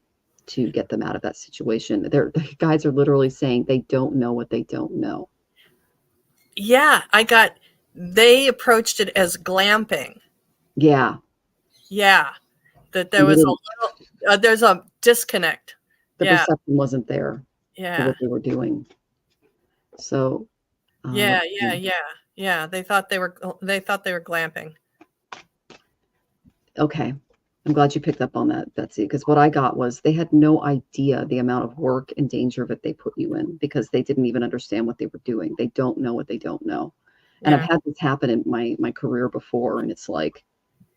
to get them out of that situation. The guides are literally saying they don't know what they don't know. Yeah, they approached it as glamping. Yeah. Yeah, that there And they was a didn't, little, there's a disconnect. the Yeah, perception wasn't there for yeah, what they were doing. So, yeah, let's yeah, see. yeah, yeah. They thought they were glamping. Okay. I'm glad you picked up on that, Betsy, because what I got was they had no idea the amount of work and danger that they put you in because they didn't even understand what they were doing. They don't know what they don't know. And I've Yeah, had this happen in my career before, and it's like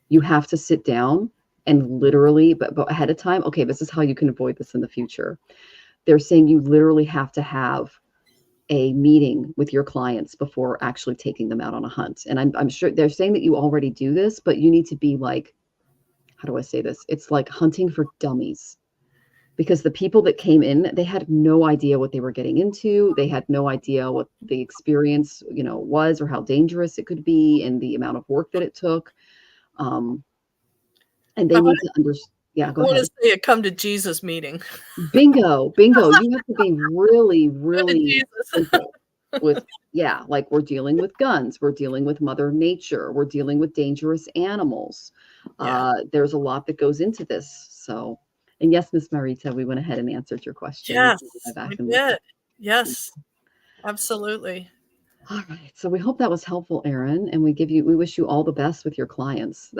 you have to sit down and literally, but ahead of time, okay, this is how you can avoid this in the future. They're saying you literally have to have a meeting with your clients before actually taking them out on a hunt. And I'm sure they're saying that you already do this, but you need to be like, how do I say this? It's like hunting for dummies because the people that came in, they had no idea what they were getting into. They had no idea what the experience, was or how dangerous it could be and the amount of work that it took. Um, and they I need to understand. Yeah, go want ahead. to say a come to Jesus meeting. Bingo, bingo. You have to be really, Come to really Jesus. simple with, yeah, like we're dealing with guns, we're dealing with Mother Nature, we're dealing with dangerous animals. Yeah. There's a lot that goes into this. So, and yes, Miss Marita, we went ahead and answered your question. We can go Yes, back we and look did. at. Yes, absolutely. All right. So we hope that was helpful, Erin, and we wish you all the best with your clients.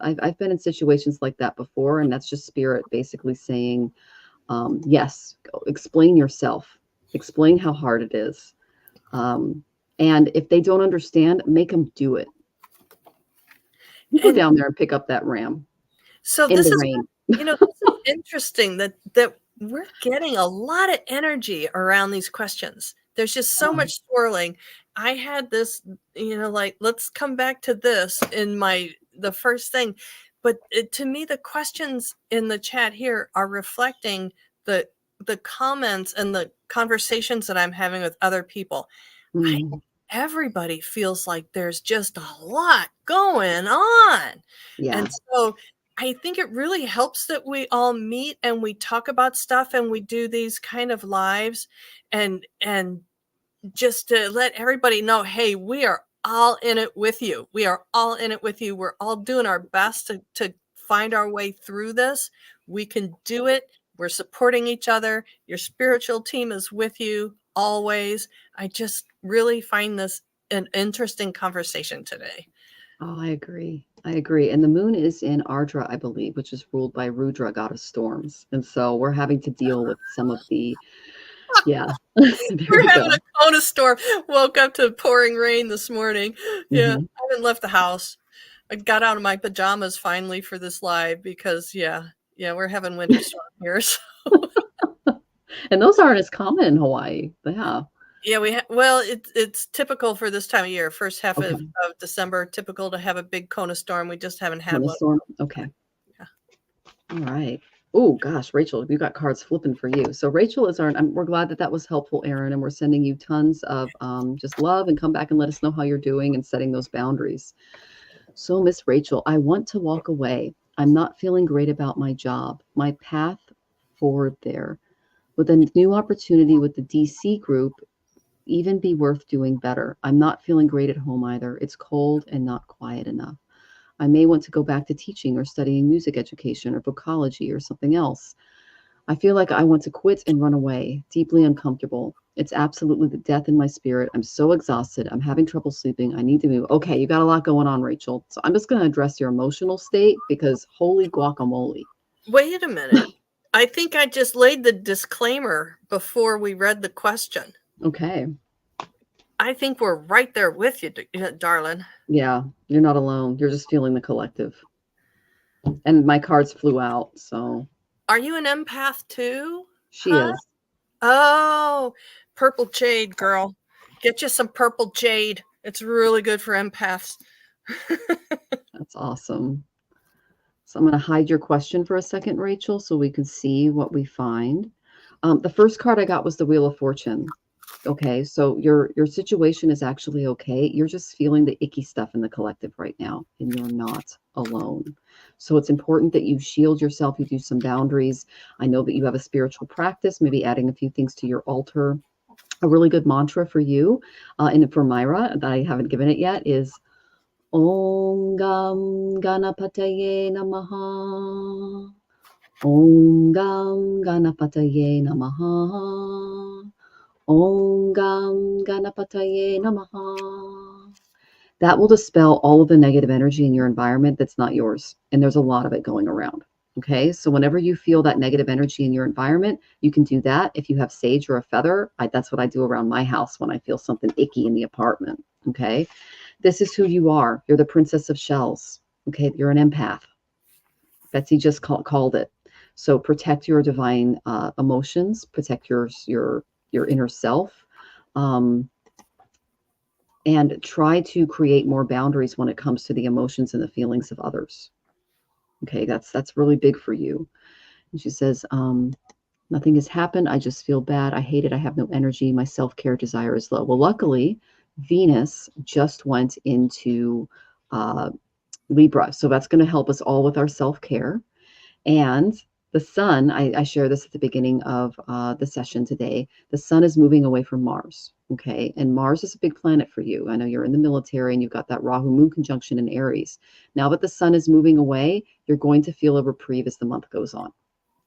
I've been in situations like that before, and that's just spirit basically saying, yes, explain yourself, explain how hard it is. And if they don't understand, make them do it. You go And down there and pick up that ram so in this the is, rain. this is interesting that we're getting a lot of energy around these questions. There's just so Oh, much swirling. I had this, like, let's come back to this in the first thing. But to me, the questions in the chat here are reflecting the comments and the conversations that I'm having with other people. I mm, Everybody feels like there's just a lot going on. yeah. And so I think it really helps that we all meet and we talk about stuff and we do these kind of lives and just to let everybody know, hey, we are all in it with you. We are all in it with you. We're all doing our best to find our way through this. We can do it. We're supporting each other. Your spiritual team is with you always. I just really find this an interesting conversation today. Oh, I agree. I agree. And the moon is in Ardra, I believe, which is ruled by Rudra, god of storms. And so we're having to deal with some of the, yeah, there We're you having go. a Kona storm. Woke up to pouring rain this morning. Yeah, Hmm. I haven't left the house. I got out of my pajamas finally for this live because yeah, we're having winter storm here. So And those aren't as common in Hawaii. Yeah. yeah, well, it's typical for this time of year. First half Okay. of December, typical to have a big Kona storm. We just haven't had Kona one. storm. Okay. Yeah. All right. Oh gosh, Rachel, you got cards flipping for you. So Rachel is our. We're glad that was helpful, Erin, and we're sending you tons of just love and come back and let us know how you're doing and setting those boundaries. So Miss Rachel, I want to walk away. I'm not feeling great about my job. My path forward there. With a new opportunity with the DC group, even be worth doing better. I'm not feeling great at home either. It's cold and not quiet enough. I may want to go back to teaching or studying music education or vocology or something else. I feel like I want to quit and run away, deeply uncomfortable. It's absolutely the death in my spirit. I'm so exhausted. I'm having trouble sleeping. I need to move. Okay, you got a lot going on, Rachel. So I'm just going to address your emotional state because holy guacamole. Wait a minute. I think I just laid the disclaimer before we read the question. Okay. I think we're right there with you, darling. Yeah, you're not alone. You're just feeling the collective. And my cards flew out, so Are you an empath too? she Huh? is. Oh, purple jade, girl. Get you some purple jade. It's really good for empaths. That's awesome. So I'm going to hide your question for a second, Rachel, so we can see what we find. The first card I got was the Wheel of Fortune. Okay, so your situation is actually okay. You're just feeling the icky stuff in the collective right now, and you're not alone. So it's important that you shield yourself, you do some boundaries. I know that you have a spiritual practice, maybe adding a few things to your altar. A really good mantra for you and for Myra that I haven't given it yet is Om Gam Ganapataye Namaha. Om Gam Ganapataye Namaha. Om Gam Ganapataye Namaha. That will dispel all of the negative energy in your environment that's not yours. And there's a lot of it going around. Okay, so whenever you feel that negative energy in your environment, you can do that. If you have sage or a feather, that's what I do around my house when I feel something icky in the apartment. Okay, this is who you are. You're the princess of shells. Okay, you're an empath. Betsy just called it. So protect your divine emotions, protect your inner self, and try to create more boundaries when it comes to the emotions and the feelings of others. Okay, that's really big for you. And she says, nothing has happened. I just feel bad. I hate it. I have no energy. My self-care desire is low. Well, luckily, Venus just went into Libra. So that's going to help us all with our self-care. And the sun, I share this at the beginning of the session today, the sun is moving away from Mars. Okay. And Mars is a big planet for you. I know you're in the military and you've got that Rahu moon conjunction in Aries. Now that the sun is moving away, you're going to feel a reprieve as the month goes on.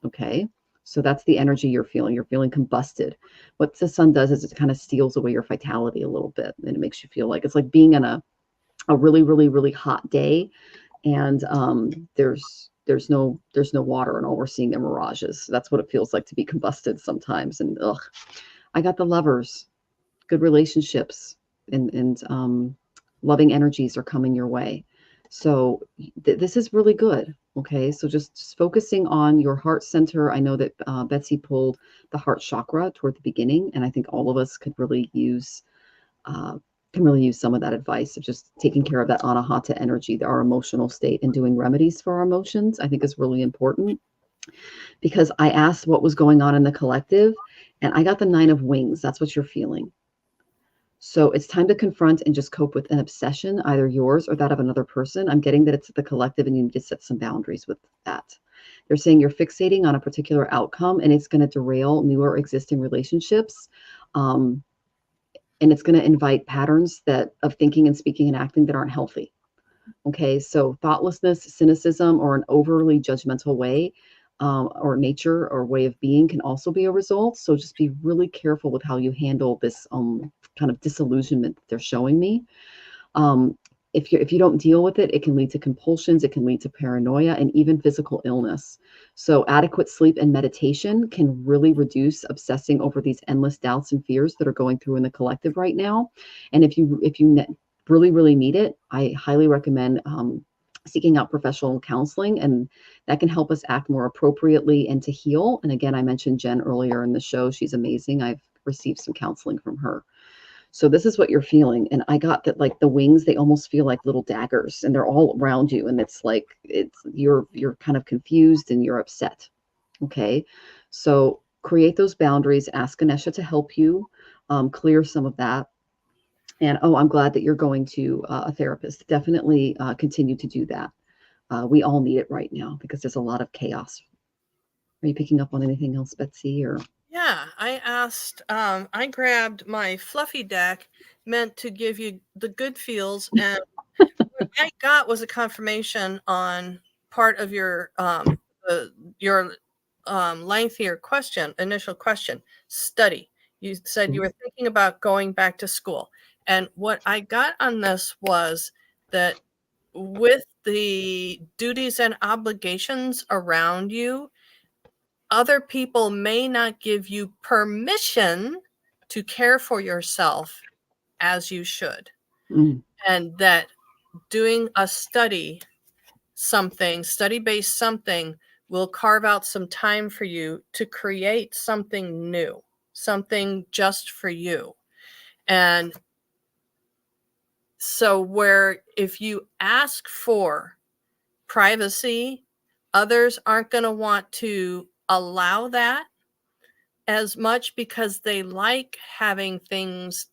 Okay. So that's the energy you're feeling. You're feeling combusted. What the sun does is it kind of steals away your vitality a little bit. And it makes you feel like it's like being in a really, really, really hot day. And there's no water and all we're seeing are mirages. That's what it feels like to be combusted sometimes. And I got the lovers, good relationships, and loving energies are coming your way. So this is really good. Okay, so just focusing on your heart center. I know that Betsy pulled the heart chakra toward the beginning, and I think all of us could really use some of that advice of just taking care of that anahata energy, our emotional state, and doing remedies for our emotions. I think is really important, because I asked what was going on in the collective, and I got the 9 of wings. That's what you're feeling. So it's time to confront and just cope with an obsession, either yours or that of another person. I'm getting that it's the collective and you need to set some boundaries with that. They're saying you're fixating on a particular outcome and it's going to derail newer existing relationships. And it's going to invite patterns of thinking and speaking and acting that aren't healthy. Okay, so thoughtlessness, cynicism, or an overly judgmental way or nature or way of being can also be a result. So just be really careful with how you handle this kind of disillusionment that they're showing me. If you don't deal with it, it can lead to compulsions, it can lead to paranoia, and even physical illness. So adequate sleep and meditation can really reduce obsessing over these endless doubts and fears that are going through in the collective right now. And if you really, really need it, I highly recommend seeking out professional counseling, and that can help us act more appropriately and to heal. And again, I mentioned Jen earlier in the show. She's amazing. I've received some counseling from her. So this is what you're feeling. And I got that, like the wings, they almost feel like little daggers and they're all around you. And it's like, you're kind of confused and you're upset. Okay. So create those boundaries, ask Ganesha to help you clear some of that. And, I'm glad that you're going to a therapist. Definitely continue to do that. We all need it right now because there's a lot of chaos. Are you picking up on anything else, Betsy? Or Yeah, I grabbed my fluffy deck meant to give you the good feels, and what I got was a confirmation on part of your lengthier initial question. Study. You said you were thinking about going back to school, and what I got on this was that with the duties and obligations around you, other people may not give you permission to care for yourself as you should. And that doing a study-based something will carve out some time for you to create something new, something just for you. And so where if you ask for privacy, others aren't going to want to allow that as much because they like having things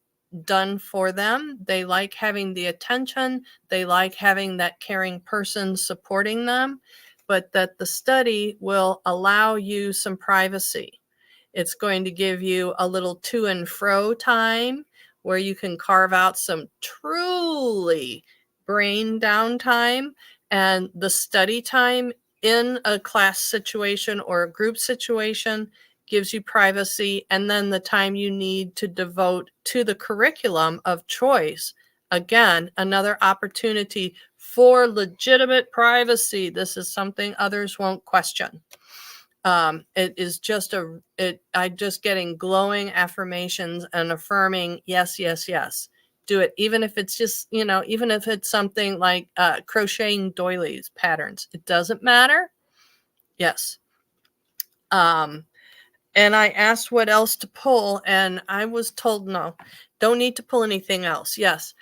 done for them. They like having the attention. They like having that caring person supporting them, but that the study will allow you some privacy. It's going to give you a little to and fro time where you can carve out some truly brain downtime, and the study time in a class situation or a group situation gives you privacy, and then the time you need to devote to the curriculum of choice. Again, another opportunity for legitimate privacy. This is something others won't question. It is just I'm just getting glowing affirmations and affirming, yes, yes, yes. Do it. Even if it's just, even if it's something like crocheting doilies patterns, it doesn't matter. Yes. And I asked what else to pull, and I was told, no, don't need to pull anything else. Yes.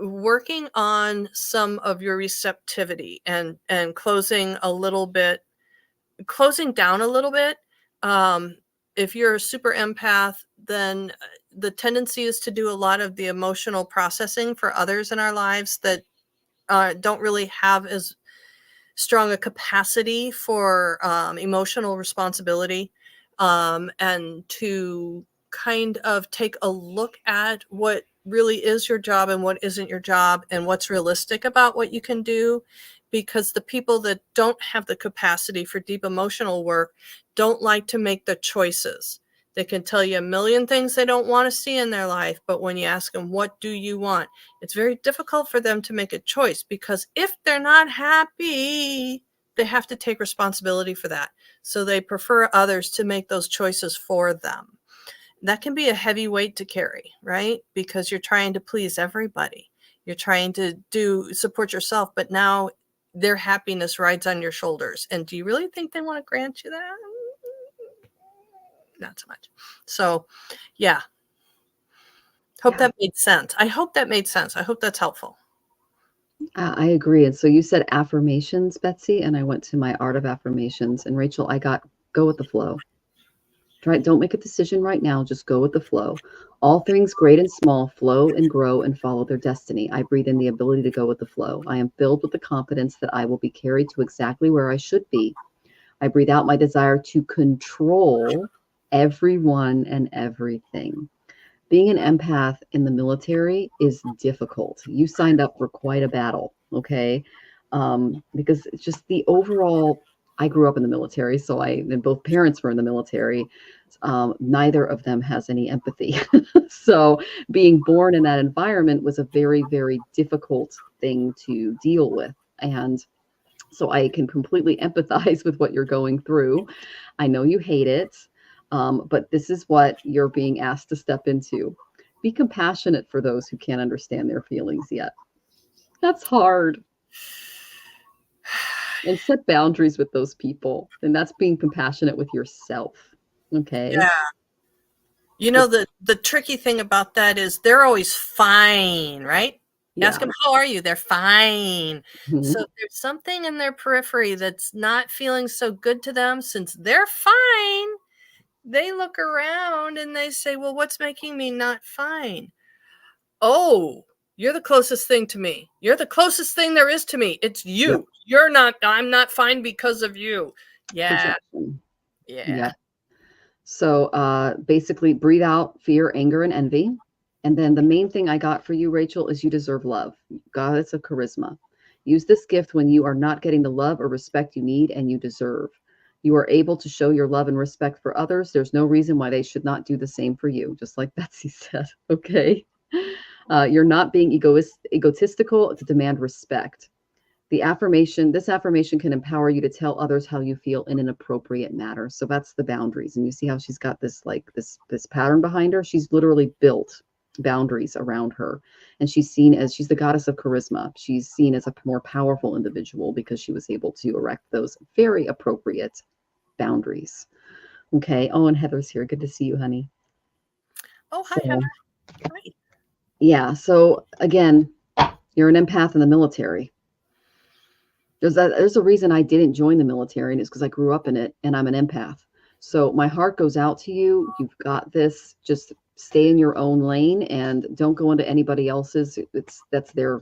Working on some of your receptivity and closing down a little bit. If you're a super empath, then the tendency is to do a lot of the emotional processing for others in our lives that don't really have as strong a capacity for emotional responsibility, and to kind of take a look at what really is your job and what isn't your job and what's realistic about what you can do. Because the people that don't have the capacity for deep emotional work don't like to make the choices. They can tell you a million things they don't want to see in their life, but when you ask them, what do you want? It's very difficult for them to make a choice, because if they're not happy, they have to take responsibility for that. So they prefer others to make those choices for them. That can be a heavy weight to carry, right? Because you're trying to please everybody. You're trying to support yourself, but now their happiness rides on your shoulders. And do you really think they want to grant you that? Not so much. So, yeah. Hope that made sense. I hope that made sense. I hope that's helpful. I agree. And so you said affirmations, Betsy, and I went to my art of affirmations. And Rachel, I got go with the flow. Don't make a decision right now. Just go with the flow. All things great and small flow and grow and follow their destiny. I breathe in the ability to go with the flow. I am filled with the confidence that I will be carried to exactly where I should be. I breathe out my desire to control everyone and everything. Being an empath in the military is difficult. You signed up for quite a battle, okay? Because it's just the overall, I grew up in the military, and both parents were in the military. Neither of them has any empathy. So being born in that environment was a very, very difficult thing to deal with. And so I can completely empathize with what you're going through. I know you hate it. But this is what you're being asked to step into. Be compassionate for those who can't understand their feelings yet. That's hard. And set boundaries with those people. And that's being compassionate with yourself. Okay. Yeah. The tricky thing about that is they're always fine, right? Yeah. Ask them, how are you? They're fine. Mm-hmm. So there's something in their periphery that's not feeling so good to them. Since they're fine, they look around and they say, well, what's making me not fine? Oh, you're the closest thing to me. You're the closest thing there is to me. It's you. Yep. I'm not fine because of you. Yeah. Projection. Yeah. Yep. So basically breathe out fear, anger, and envy. And then the main thing I got for you, Rachel, is you deserve love. Goddess of charisma. Use this gift when you are not getting the love or respect you need and you deserve. You are able to show your love and respect for others. There's no reason why they should not do the same for you, just like Betsy said. Okay. You're not being egotistical to demand respect. This affirmation can empower you to tell others how you feel in an appropriate manner. So that's the boundaries. And you see how she's got this pattern behind her. She's literally built boundaries around her. And she's the goddess of charisma. She's seen as a more powerful individual because she was able to erect those very appropriate boundaries. Okay. Oh, and Heather's here. Good to see you, honey. Oh, hi, Heather. Hi. Yeah. So again, you're an empath in the military. There's a reason I didn't join the military, and it's because I grew up in it and I'm an empath. So my heart goes out to you. You've got this. Just stay in your own lane and don't go into anybody else's. That's their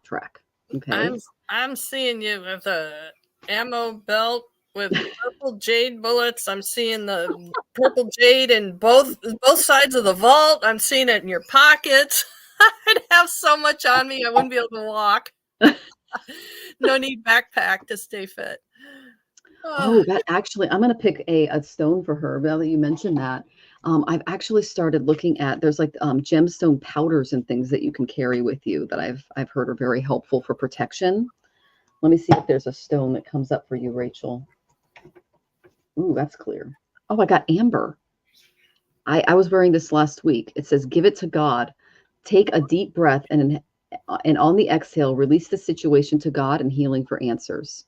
track. Okay. I'm seeing you with a ammo belt with purple jade bullets. I'm seeing the purple jade in both sides of the vault. I'm seeing it in your pockets. I'd have so much on me I wouldn't be able to walk. No need backpack to stay fit. Oh, that actually, I'm going to pick a stone for her. Now that you mentioned that, I've actually started looking at, there's like gemstone powders and things that you can carry with you that I've heard are very helpful for protection. Let me see if there's a stone that comes up for you, Rachel. Ooh, that's clear. Oh, I got amber. I was wearing this last week. It says, give it to God. Take a deep breath and on the exhale, release the situation to God and healing for answers.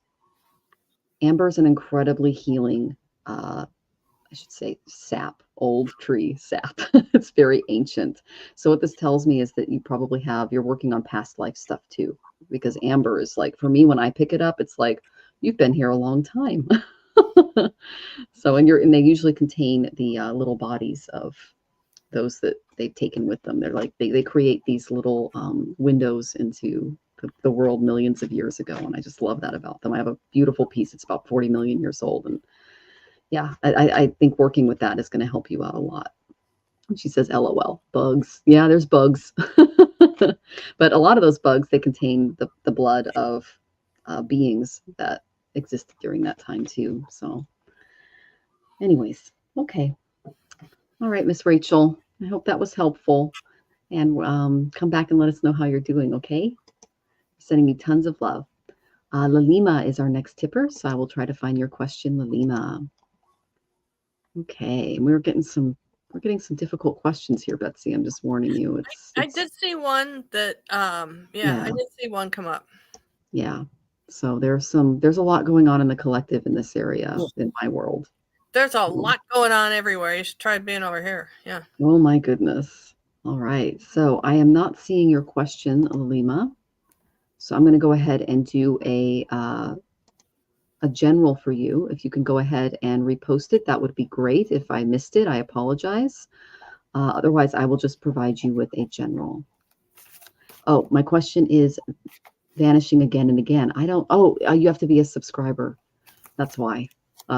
Amber is an incredibly healing, I should say, sap, old tree sap. It's very ancient. So what this tells me is that you're working on past life stuff too, because amber is like, for me, when I pick it up, it's like, you've been here a long time. So, and they usually contain the little bodies of those that they've taken with them. They're like, they create these little windows into the world millions of years ago. And I just love that about them. I have a beautiful piece. It's about 40 million years old. And yeah, I think working with that is going to help you out a lot. And she says, LOL, bugs. Yeah, there's bugs. But a lot of those bugs, they contain the blood of beings that existed during that time too. So anyways, okay. All right, Miss Rachel, I hope that was helpful. And come back and let us know how you're doing, okay? Sending you tons of love. Lalima is our next tipper, so I will try to find your question, Lalima. Okay, we're getting some difficult questions here, Betsy. I'm just warning you. I did see one that I did see one come up. Yeah. So there's a lot going on in the collective in this area in my world. There's a lot going on everywhere. You should try being over here. Yeah. Oh my goodness. All right. So I am not seeing your question, Lalima. So I'm going to go ahead and do a general for you. If you can go ahead and repost it, that would be great. If I missed it, I apologize. Otherwise, I will just provide you with a general. Oh, my question is vanishing again and again. You have to be a subscriber. That's why.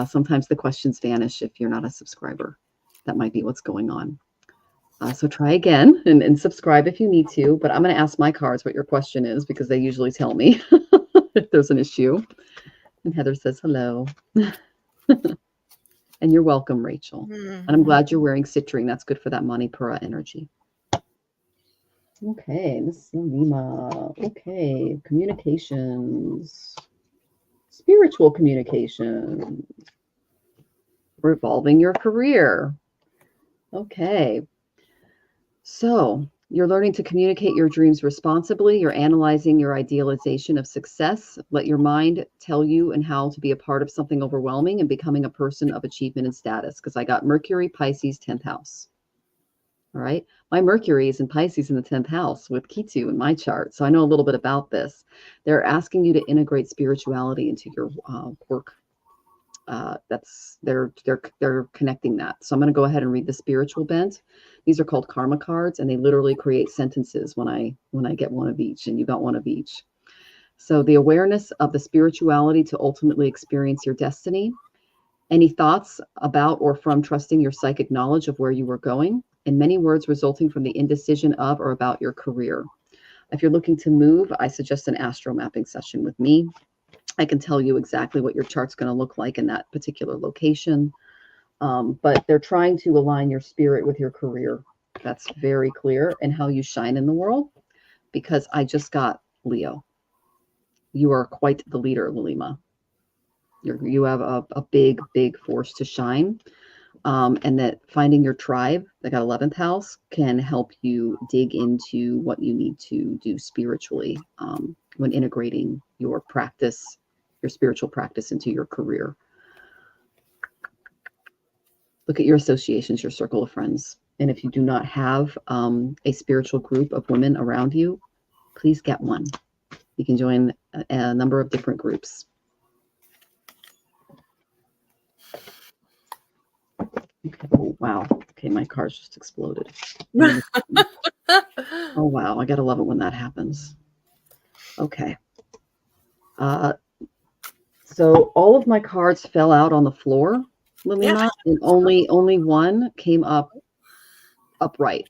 Sometimes the questions vanish if you're not a subscriber. That might be what's going on. So try again and subscribe if you need to. But I'm going to ask my cards what your question is because they usually tell me if there's an issue. And Heather says hello. And you're welcome, Rachel. Mm-hmm. And I'm glad you're wearing citrine. That's good for that Manipura energy. Okay, Miss Lima. Okay, communications. Spiritual communication. Revolving your career. Okay. So you're learning to communicate your dreams responsibly. You're analyzing your idealization of success. Let your mind tell you and how to be a part of something overwhelming and becoming a person of achievement and status. Because I got Mercury, Pisces, 10th house. All right. My Mercury is in Pisces in the 10th house with Ketu in my chart. So I know a little bit about this. They're asking you to integrate spirituality into your work. They're connecting that. So I'm going to go ahead and read the spiritual bent. These are called karma cards, and they literally create sentences when I get one of each, and you got one of each. So the awareness of the spirituality to ultimately experience your destiny. Any thoughts about or from trusting your psychic knowledge of where you were going. In many words, resulting from the indecision of or about your career. If you're looking to move, I suggest an astro mapping session with me. I can tell you exactly what your chart's going to look like in that particular location. But they're trying to align your spirit with your career. That's very clear, and how you shine in the world, because I just got Leo. You are quite the leader, Lalima. You have a big, big force to shine. And that finding your tribe, that got 11th house, can help you dig into what you need to do spiritually when integrating your practice, your spiritual practice into your career. Look at your associations, your circle of friends. And if you do not have a spiritual group of women around you, please get one. You can join a number of different groups. Okay. Oh, wow. Okay, my car's just exploded. Oh, wow. I got to love it when that happens. Okay. So all of my cards fell out on the floor, Lalima, and only one came up upright.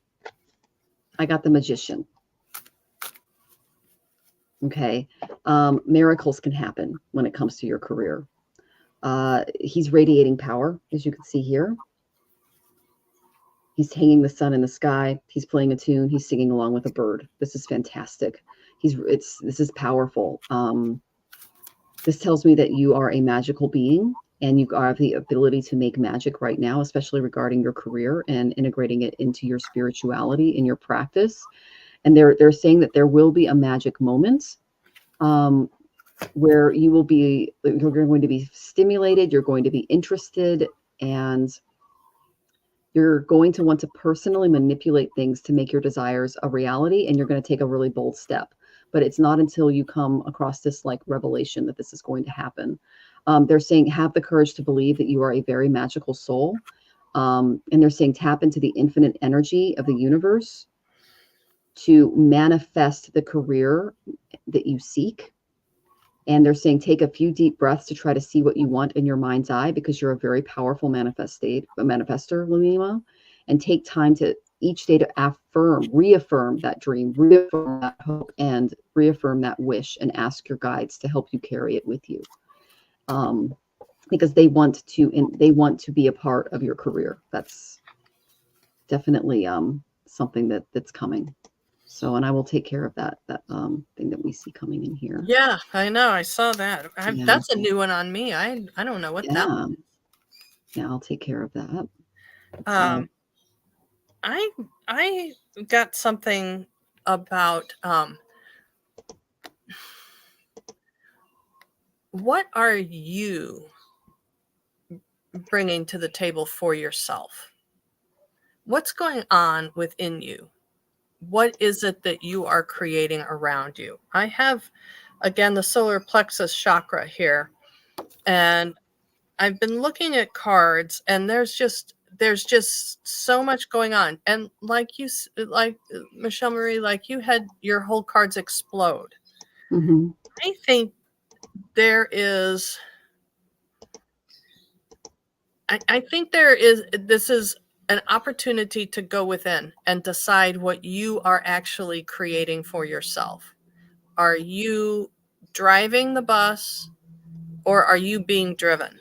I got the Magician. Okay. Miracles can happen when it comes to your career. He's radiating power, as you can see here. He's hanging the sun in the sky. He's playing a tune. He's singing along with a bird. This is fantastic. This is powerful. This tells me that you are a magical being and you have the ability to make magic right now, especially regarding your career and integrating it into your spirituality in your practice. And they're saying that there will be a magic moment where you're going to be stimulated, you're going to be interested, and you're going to want to personally manipulate things to make your desires a reality, and you're going to take a really bold step. But it's not until you come across this like revelation that this is going to happen. They're saying have the courage to believe that you are a very magical soul. And they're saying tap into the infinite energy of the universe to manifest the career that you seek. And they're saying take a few deep breaths to try to see what you want in your mind's eye, because you're a very powerful manifester, Lalima, and take time to each day to reaffirm that dream, reaffirm that hope, and reaffirm that wish, and ask your guides to help you carry it with you. Because they want to be a part of your career. That's definitely something that's coming. So, and I will take care of that thing that we see coming in here. Yeah, I know. I saw that. That's a new one on me. I don't know what that was. Yeah, I'll take care of that. I got something about what are you bringing to the table for yourself? What's going on within you? What is it that you are creating around you? I have, again, the solar plexus chakra here, and I've been looking at cards, and there's just so much going on. And like Michelle Marie, like you had your whole cards explode. Mm-hmm. I think there is, this is an opportunity to go within and decide what you are actually creating for yourself. Are you driving the bus, or are you being driven?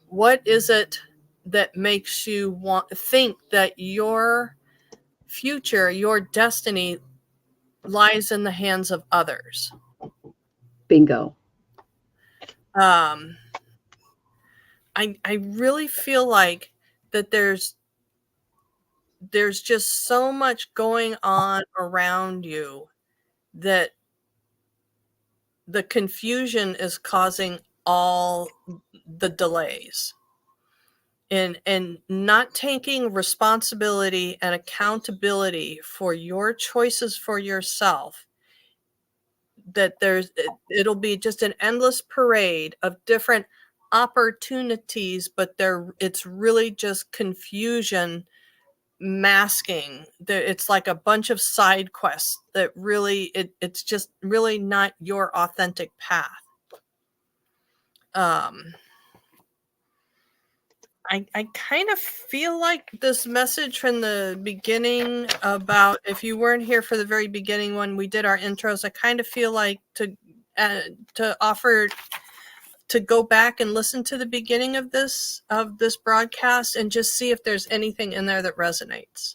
What is it that makes you think that your future, your destiny lies in the hands of others? Bingo. I really feel like that there's just so much going on around you that the confusion is causing all the delays. And not taking responsibility and accountability for your choices for yourself, that it'll be just an endless parade of different opportunities, but it's really just confusion masking. It's like a bunch of side quests that really it's just really not your authentic path. I kind of feel like this message from the beginning about, if you weren't here for the very beginning when we did our intros, I kind of feel like to offer to go back and listen to the beginning of this broadcast and just see if there's anything in there that resonates.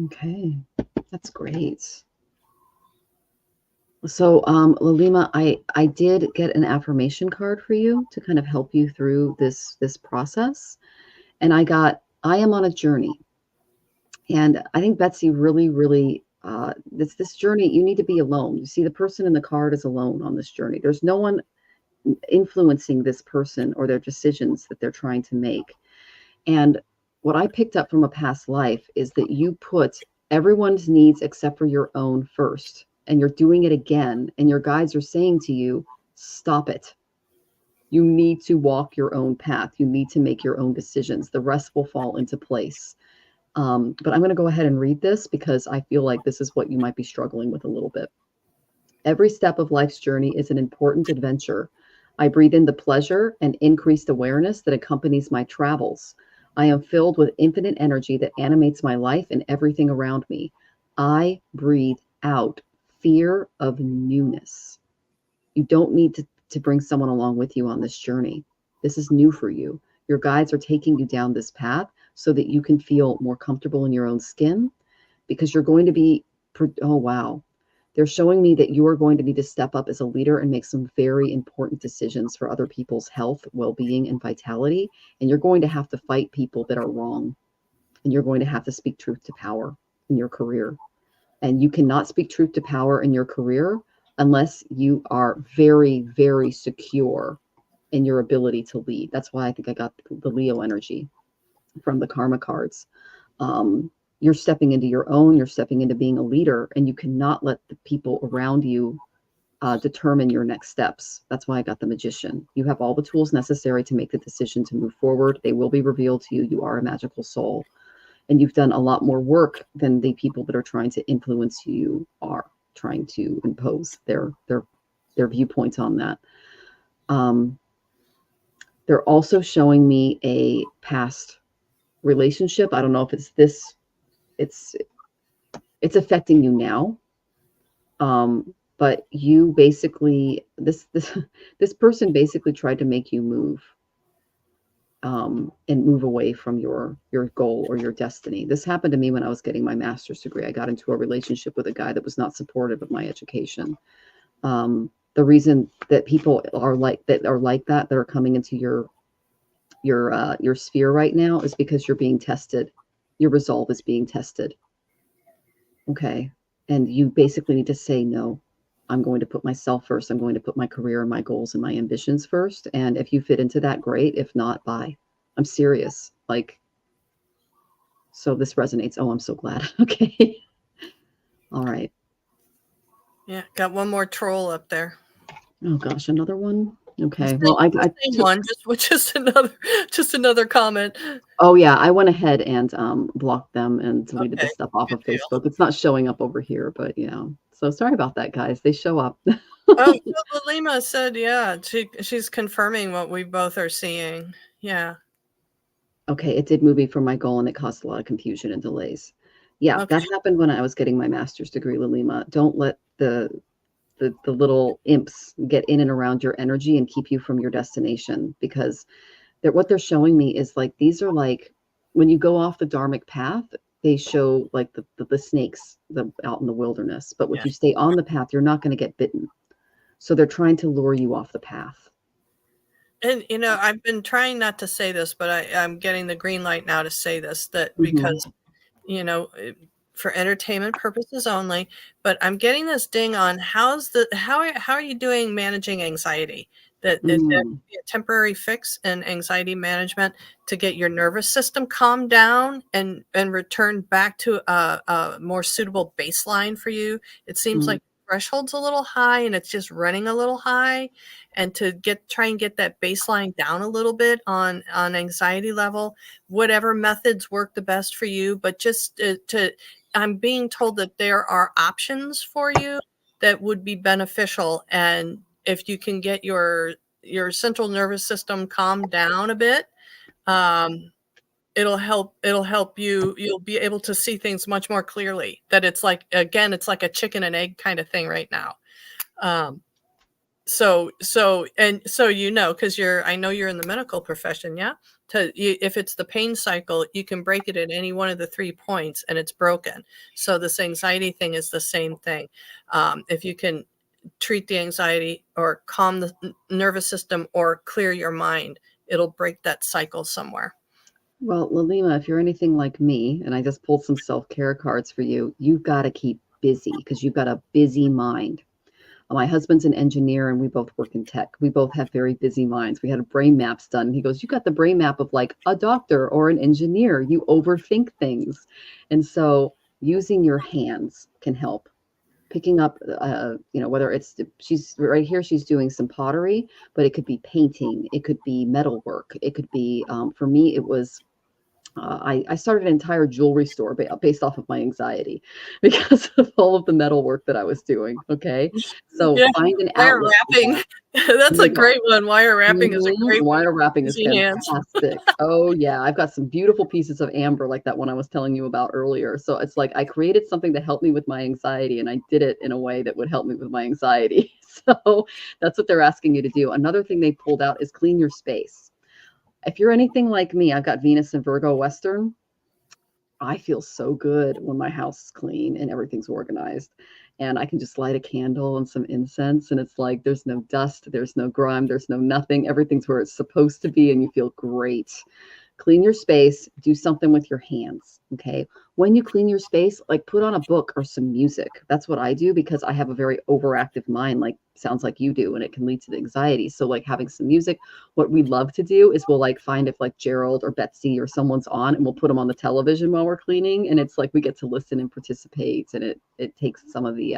Okay, that's great. So, Lalima, I did get an affirmation card for you to kind of help you through this process. And I am on a journey. And I think Betsy really, this journey, you need to be alone. You see, the person in the card is alone on this journey. There's no one influencing this person or their decisions that they're trying to make. And what I picked up from a past life is that you put everyone's needs except for your own first. And you're doing it again, and your guides are saying to you, stop it. You need to walk your own path. You need to make your own decisions. The rest will fall into place. But I'm going to go ahead and read this because I feel like this is what you might be struggling with a little bit. Every step of life's journey is an important adventure. I breathe in the pleasure and increased awareness that accompanies my travels. I am filled with infinite energy that animates my life and everything around me. I breathe out fear of newness. You don't need to bring someone along with you on this journey. This is new for you. Your guides are taking you down this path so that you can feel more comfortable in your own skin, because you're going to be, oh, wow. They're showing me that you are going to need to step up as a leader and make some very important decisions for other people's health, well-being, and vitality. And you're going to have to fight people that are wrong. And you're going to have to speak truth to power in your career. And you cannot speak truth to power in your career unless you are very, very secure in your ability to lead. That's why I think I got the Leo energy from the karma cards. You're stepping into your own, you're stepping into being a leader, and you cannot let the people around you determine your next steps. That's why I got the Magician. You have all the tools necessary to make the decision to move forward. They will be revealed to you. You are a magical soul, and you've done a lot more work than the people that are trying to influence you are trying to impose their viewpoints on that. They're also showing me a past relationship. I don't know if it's this. It's affecting you now. But you basically, this person basically tried to make you move and move away from your goal or your destiny. This happened to me when I was getting my master's degree. I got into a relationship with a guy that was not supportive of my education. The reason that people are like that are coming into your sphere right now is because you're being tested. Your resolve is being tested. Okay. And you basically need to say, no, I'm going to put myself first. I'm going to put my career and my goals and my ambitions first. And if you fit into that, great. If not, bye. I'm serious. Like, so this resonates. Oh, I'm so glad. Okay. All right. Yeah, got one more troll up there. Oh gosh, another one. Okay. Same, Well, I same one, just another comment. Oh yeah, I went ahead and blocked them and deleted the stuff off good of deal. Facebook. It's not showing up over here, but yeah. So sorry about that, guys. They show up. Oh, Lima said, yeah, she's confirming what we both are seeing. Yeah. Okay, it did move me from my goal and it caused a lot of confusion and delays. Yeah, Okay. that happened when I was getting my master's degree, Lalima. Don't let the little imps get in and around your energy and keep you from your destination, because what they're showing me is like, these are like, when you go off the dharmic path, they show like the snakes out in the wilderness. But if you stay on the path, you're not going to get bitten. So they're trying to lure you off the path. And, I've been trying not to say this, but I'm getting the green light now to say this, that because, for entertainment purposes only, but I'm getting this ding on how are you doing managing anxiety? That there could be a temporary fix in anxiety management to get your nervous system calmed down and return back to a more suitable baseline for you. It seems like threshold's a little high and it's just running a little high, and to try and get that baseline down a little bit on anxiety level, whatever methods work the best for you, but just I'm being told that there are options for you that would be beneficial. And if you can get your central nervous system calmed down a bit, it'll help you. You'll be able to see things much more clearly. That it's like, again, it's like a chicken and egg kind of thing right now. So because I know you're in the medical profession, yeah. If it's the pain cycle, you can break it at any one of the 3 points, and it's broken. So this anxiety thing is the same thing. If you can treat the anxiety or calm the nervous system or clear your mind, it'll break that cycle somewhere. Well, Lalima, if you're anything like me, and I just pulled some self-care cards for you, you've got to keep busy because you've got a busy mind. My husband's an engineer and we both work in tech. We both have very busy minds. We had a brain maps done. He goes, you got the brain map of like a doctor or an engineer. You overthink things. And so using your hands can help. picking up, whether it's, she's right here, she's doing some pottery, but it could be painting, it could be metalwork, it could be, for me, it was, I started an entire jewelry store based off of my anxiety because of all of the metal work that I was doing. Okay. So Yeah, find an wire outlet for wrapping. that. That's a great one. Wire wrapping is a great one. Wire wrapping is Easy hands. fantastic. Oh yeah, I've got some beautiful pieces of amber like that one I was telling you about earlier. So it's like I created something to help me with my anxiety, and I did it in a way that would help me with my anxiety. So that's what they're asking you to do. Another thing they pulled out is clean your space. If you're anything like me, I've got Venus and Virgo Western. I feel so good when my house is clean and everything's organized, and I can just light a candle and some incense, and it's like there's no dust, there's no grime, there's no nothing. Everything's where it's supposed to be, and you feel great. Clean your space, do something with your hands. Okay. When you clean your space, like put on a book or some music. That's what I do because I have a very overactive mind, like sounds like you do, and it can lead to the anxiety. So like having some music, what we love to do is we'll like find if like Gerald or Betsy or someone's on, and we'll put them on the television while we're cleaning. And it's like we get to listen and participate, and it takes some of the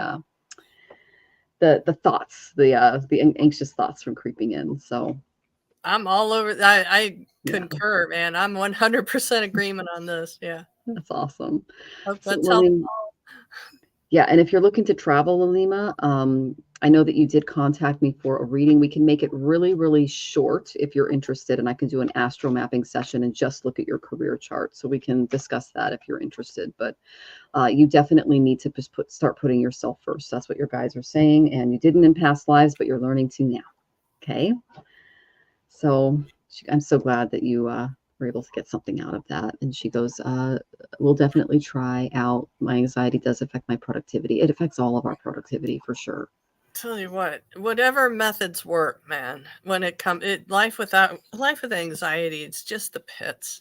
thoughts, the anxious thoughts from creeping in. So I'm all over. I concur, man. I'm 100% agreement on this. Yeah. That's awesome. Hope So, that's helpful. yeah, and if you're looking to travel, Alima, I know that you did contact me for a reading. We can make it really, really short if you're interested, and I can do an astro mapping session and just look at your career chart. So we can discuss that if you're interested. But you definitely need to just start putting yourself first. That's what your guys are saying, and you didn't in past lives, but you're learning to now. Okay. So I'm so glad that you were able to get something out of that. And she goes, we'll definitely try out. My anxiety does affect my productivity. It affects all of our productivity for sure. Tell you what, whatever methods work, man. When it comes, life with anxiety, it's just the pits.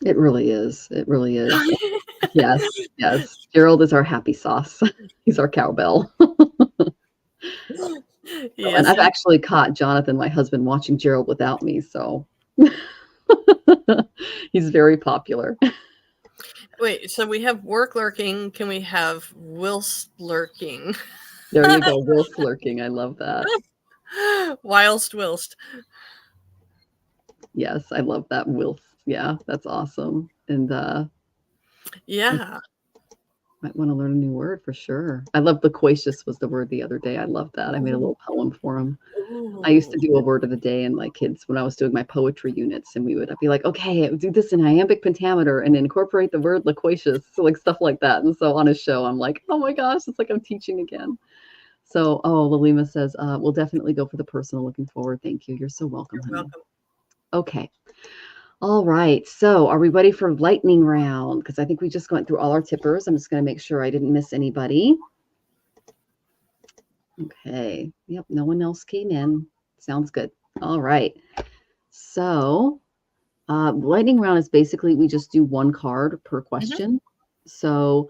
It really is. It really is. Yes, yes. Gerald is our happy sauce. He's our cowbell. Yes, and I've actually caught Jonathan, my husband, watching Gerald without me. So he's very popular. Wait, so we have work lurking. Can we have whilst lurking? There you go. Whilst lurking. I love that. Whilst. Yes, I love that. Whilst. Yeah, that's awesome. And yeah. Might want to learn a new word for sure. I love loquacious was the word the other day. I love that. I made a little poem for him. Ooh. I used to do a word of the day in my kids when I was doing my poetry units, and I'd be like, okay, do this in iambic pentameter and incorporate the word loquacious, so like stuff like that. And so on a show, I'm like, oh my gosh, it's like I'm teaching again. So, Lalima says, we'll definitely go for the personal. Looking forward. Thank you. You're so welcome. You're welcome. Okay. All right. So are we ready for lightning round? Because I think we just went through all our tippers. I'm just going to make sure I didn't miss anybody. Okay. Yep. No one else came in. Sounds good. All right. So lightning round is basically we just do one card per question. Mm-hmm. So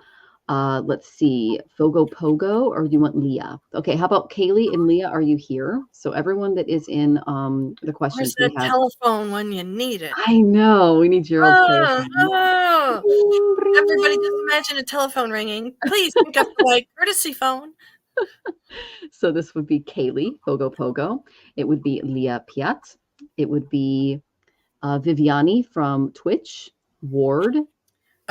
let's see, Fogo Pogo, or do you want Leah? Okay, how about Kaylee and Leah? Are you here? So everyone that is in the questions, where's that telephone when you need it? I know we need Gerald's telephone. Everybody, just imagine a telephone ringing. Please pick up the courtesy phone. So this would be Kaylee, Fogo Pogo. It would be Leah Piat. It would be Viviani from Twitch, Ward.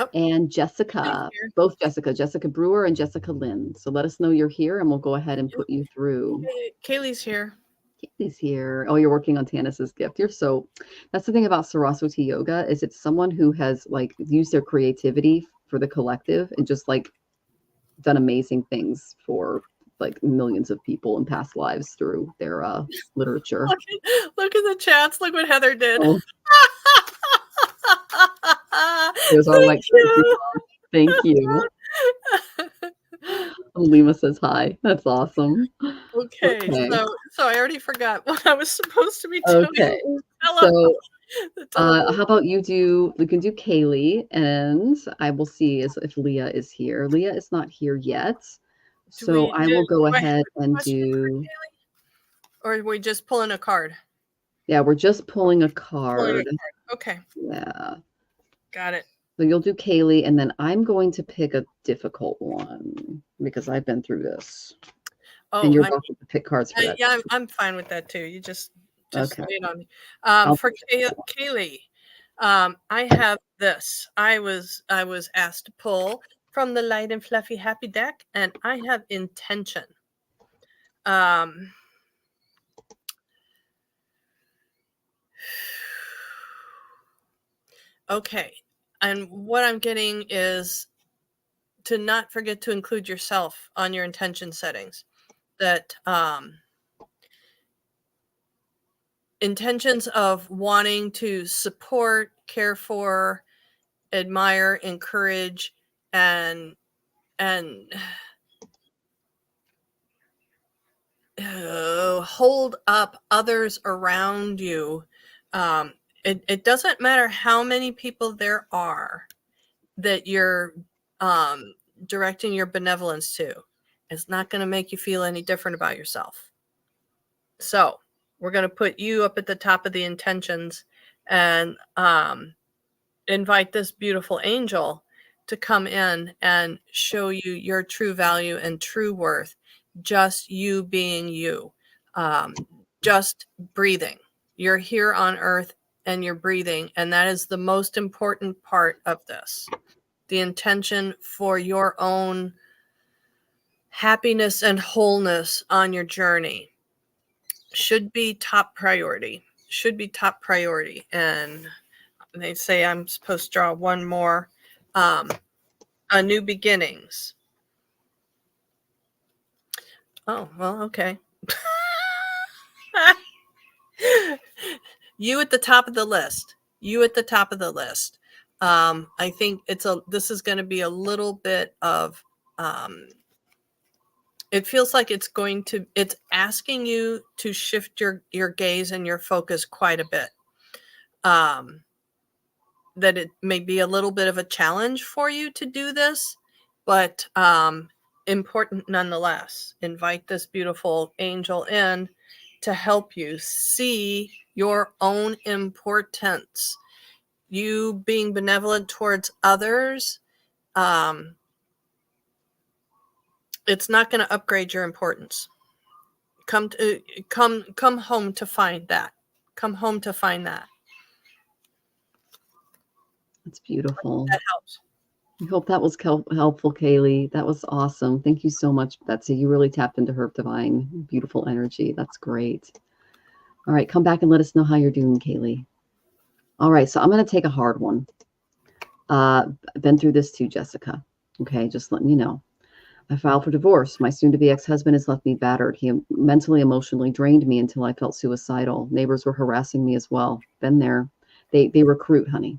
Oh, and Jessica, both Jessica Brewer and Jessica Lynn. So let us know you're here and we'll go ahead and put you through. Kaylee's here. Kaylee's here. Oh, you're working on Tanis's gift. That's the thing about Saraswati Yoga is it's someone who has like used their creativity for the collective and just like done amazing things for like millions of people in past lives through their literature. Look at the chats. Look what Heather did. Oh. Thank you. Lima says hi. That's awesome. Okay. So I already forgot what I was supposed to be doing. Okay. So how about you can do Kaylee, and I will see if Leah is here. Leah is not here yet. So I will go ahead and do. Or are we just pulling a card? Yeah, we're just pulling a card. Okay. Yeah. Got it. So you'll do Kaylee, and then I'm going to pick a difficult one because I've been through this. And Oh, you're welcome to pick cards for that. yeah, I'm fine with that too. You just Okay. lay it on me. I'll For pick a difficult one. Kaylee, I have this. I was asked to pull from the light and fluffy happy deck, and I have intention. Okay, and what I'm getting is to not forget to include yourself on your intention settings. That intentions of wanting to support, care for, admire, encourage, and hold up others around you. It doesn't matter how many people there are that you're directing your benevolence to. It's not going to make you feel any different about yourself. So we're going to put you up at the top of the intentions and invite this beautiful angel to come in and show you your true value and true worth. Just you being you, just breathing. You're here on earth and you're breathing. And that is the most important part of this. The intention for your own happiness and wholeness on your journey should be top priority. And they say I'm supposed to draw one more. A new beginnings. Oh, well, okay. You at the top of the list. I think this is going to be a little bit of, it feels like it's asking you to shift your gaze and your focus quite a bit. That it may be a little bit of a challenge for you to do this, but important nonetheless. Invite this beautiful angel in to help you see your own importance. You being benevolent towards others, it's not going to upgrade your importance. Come home to find that. Come home to find that. That's beautiful. That helps. I hope that was helpful, Kaylee. That was awesome. Thank you so much, Betsy. You really tapped into her divine, beautiful energy. That's great. All right, come back and let us know how you're doing, Kaylee. All right, so I'm going to take a hard one. I've been through this too, Jessica. Okay, just letting you know. I filed for divorce. My soon-to-be ex-husband has left me battered. He mentally, emotionally drained me until I felt suicidal. Neighbors were harassing me as well. Been there. They recruit, honey.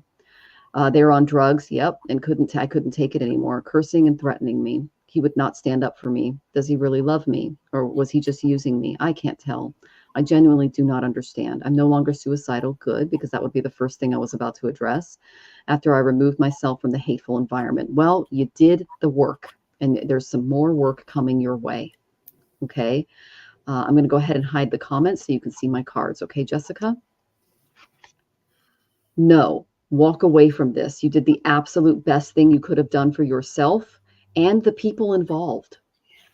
They were on drugs, yep, and I couldn't take it anymore, cursing and threatening me. He would not stand up for me. Does he really love me? Or was he just using me? I can't tell. I genuinely do not understand. I'm no longer suicidal. Good, because that would be the first thing I was about to address after I removed myself from the hateful environment. Well, you did the work, and there's some more work coming your way. Okay? I'm going to go ahead and hide the comments so you can see my cards. Okay, Jessica? No. Walk away from this. You did the absolute best thing you could have done for yourself and the people involved.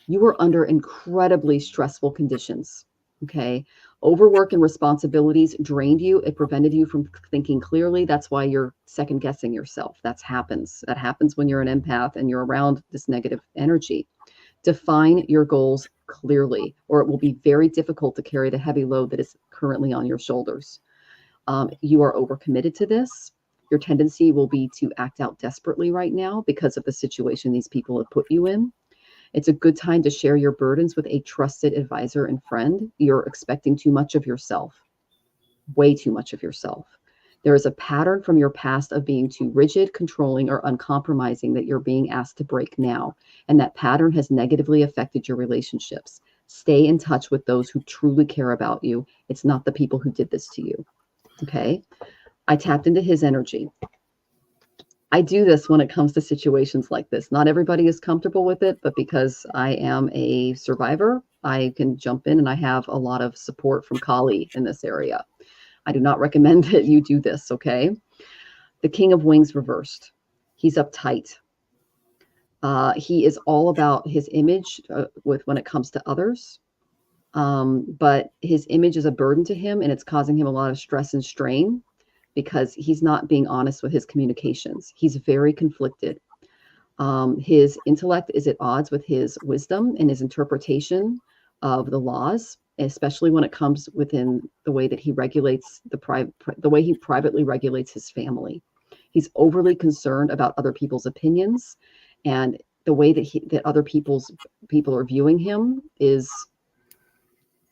You were under incredibly stressful conditions. Okay. Overwork and responsibilities drained you. It prevented you from thinking clearly. That's why you're second guessing yourself. That happens when you're an empath and you're around this negative energy. Define your goals clearly, or it will be very difficult to carry the heavy load that is currently on your shoulders. You are overcommitted to this. Your tendency will be to act out desperately right now because of the situation these people have put you in. It's a good time to share your burdens with a trusted advisor and friend. You're expecting too much of yourself, way too much of yourself. There is a pattern from your past of being too rigid, controlling, or uncompromising that you're being asked to break now. And that pattern has negatively affected your relationships. Stay in touch with those who truly care about you. It's not the people who did this to you. Okay? I tapped into his energy. I do this when it comes to situations like this. Not everybody is comfortable with it, but because I am a survivor, I can jump in and I have a lot of support from Kali in this area. I do not recommend that you do this, okay? The King of Wings reversed. He's uptight. He is all about his image when it comes to others. But his image is a burden to him, and it's causing him a lot of stress and strain because he's not being honest with his communications. He's very conflicted. His intellect is at odds with his wisdom and his interpretation of the laws, especially when it comes within the way that he regulates the way he privately regulates his family. He's overly concerned about other people's opinions, and the way that other people are viewing him is,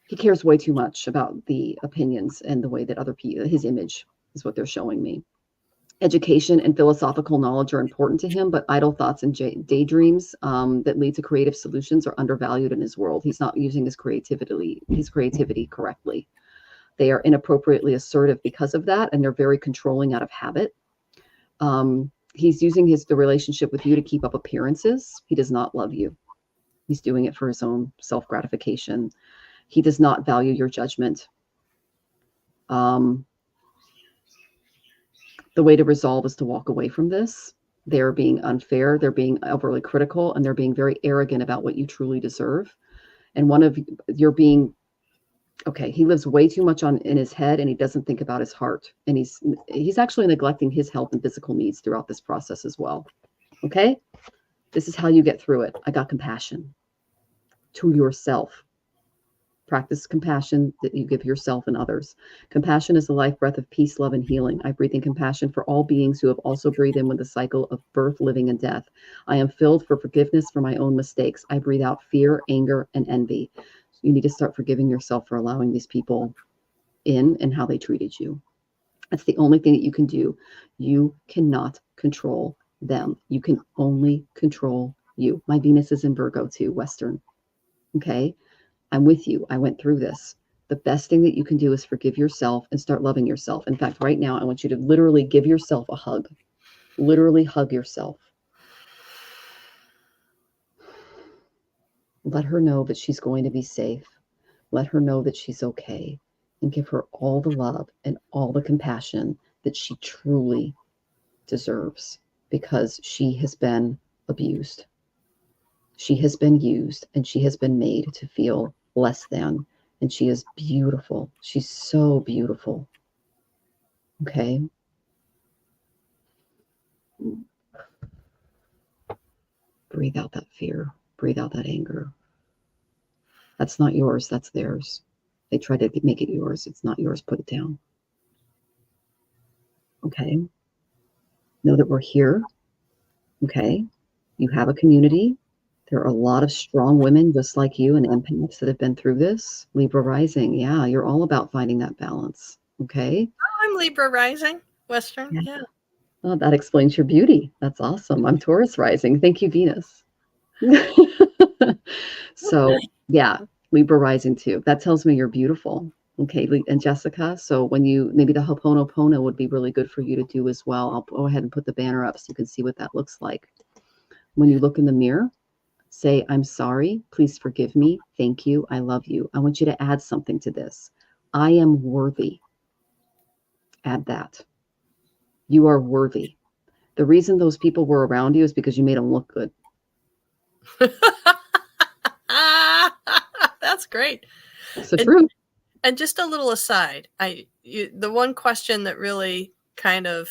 he cares way too much about the opinions and the way that his image is what they're showing me. Education and philosophical knowledge are important to him, but idle thoughts and daydreams that lead to creative solutions are undervalued in his world. He's not using his creativity correctly. They are inappropriately assertive because of that, and they're very controlling out of habit. He's using the relationship with you to keep up appearances. He does not love you. He's doing it for his own self-gratification. He does not value your judgment. The way to resolve is to walk away from this. They're being unfair. They're being overly critical, and they're being very arrogant about what you truly deserve. And he lives way too much in his head, and he doesn't think about his heart. And he's actually neglecting his health and physical needs throughout this process as well. Okay? This is how you get through it. I got compassion to yourself. Practice compassion that you give yourself and others. Compassion is the life breath of peace, love, and healing. I breathe in compassion for all beings who have also breathed in with the cycle of birth, living, and death. I am filled for forgiveness for my own mistakes. I breathe out fear, anger, and envy. You need to start forgiving yourself for allowing these people in and how they treated you. That's the only thing that you can do. You cannot control them. You can only control you. My Venus is in Virgo too, Western. Okay? I'm with you. I went through this. The best thing that you can do is forgive yourself and start loving yourself. In fact, right now, I want you to literally give yourself a hug. Literally hug yourself. Let her know that she's going to be safe. Let her know that she's okay. And give her all the love and all the compassion that she truly deserves, because she has been abused. She has been used, and she has been made to feel less than. And she is beautiful. She's so beautiful. Okay? Breathe out that fear. Breathe out that anger. That's not yours. That's theirs. They tried to make it yours. It's not yours. Put it down. Okay? Know that we're here. Okay? You have a community. There are a lot of strong women just like you and empaths that have been through this. Libra rising. Yeah, you're all about finding that balance. Okay? Oh, I'm Libra rising. Western. Yeah. Oh, that explains your beauty. That's awesome. I'm Taurus rising. Thank you, Venus. So, yeah, Libra rising too. That tells me you're beautiful. Okay, and Jessica, so maybe the Ho'oponopono would be really good for you to do as well. I'll go ahead and put the banner up so you can see what that looks like. When you look in the mirror, say, I'm sorry, please forgive me, thank you, I love you. I want you to add something to this. I am worthy. Add that. You are worthy. The reason those people were around you is because you made them look good. That's great. So true. And just a little aside, the one question that really kind of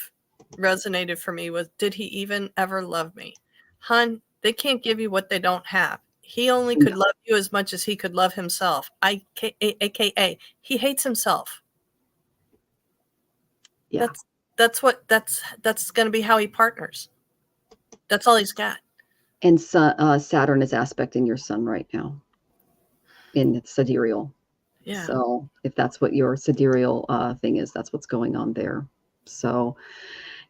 resonated for me was, did he even ever love me? Hun, they can't give you what they don't have. He only could love you as much as he could love himself. AKA, he hates himself. Yeah. That's going to be how he partners. That's all he's got. And Saturn is aspecting your sun right now in sidereal. Yeah. So if that's what your sidereal thing is, that's what's going on there. So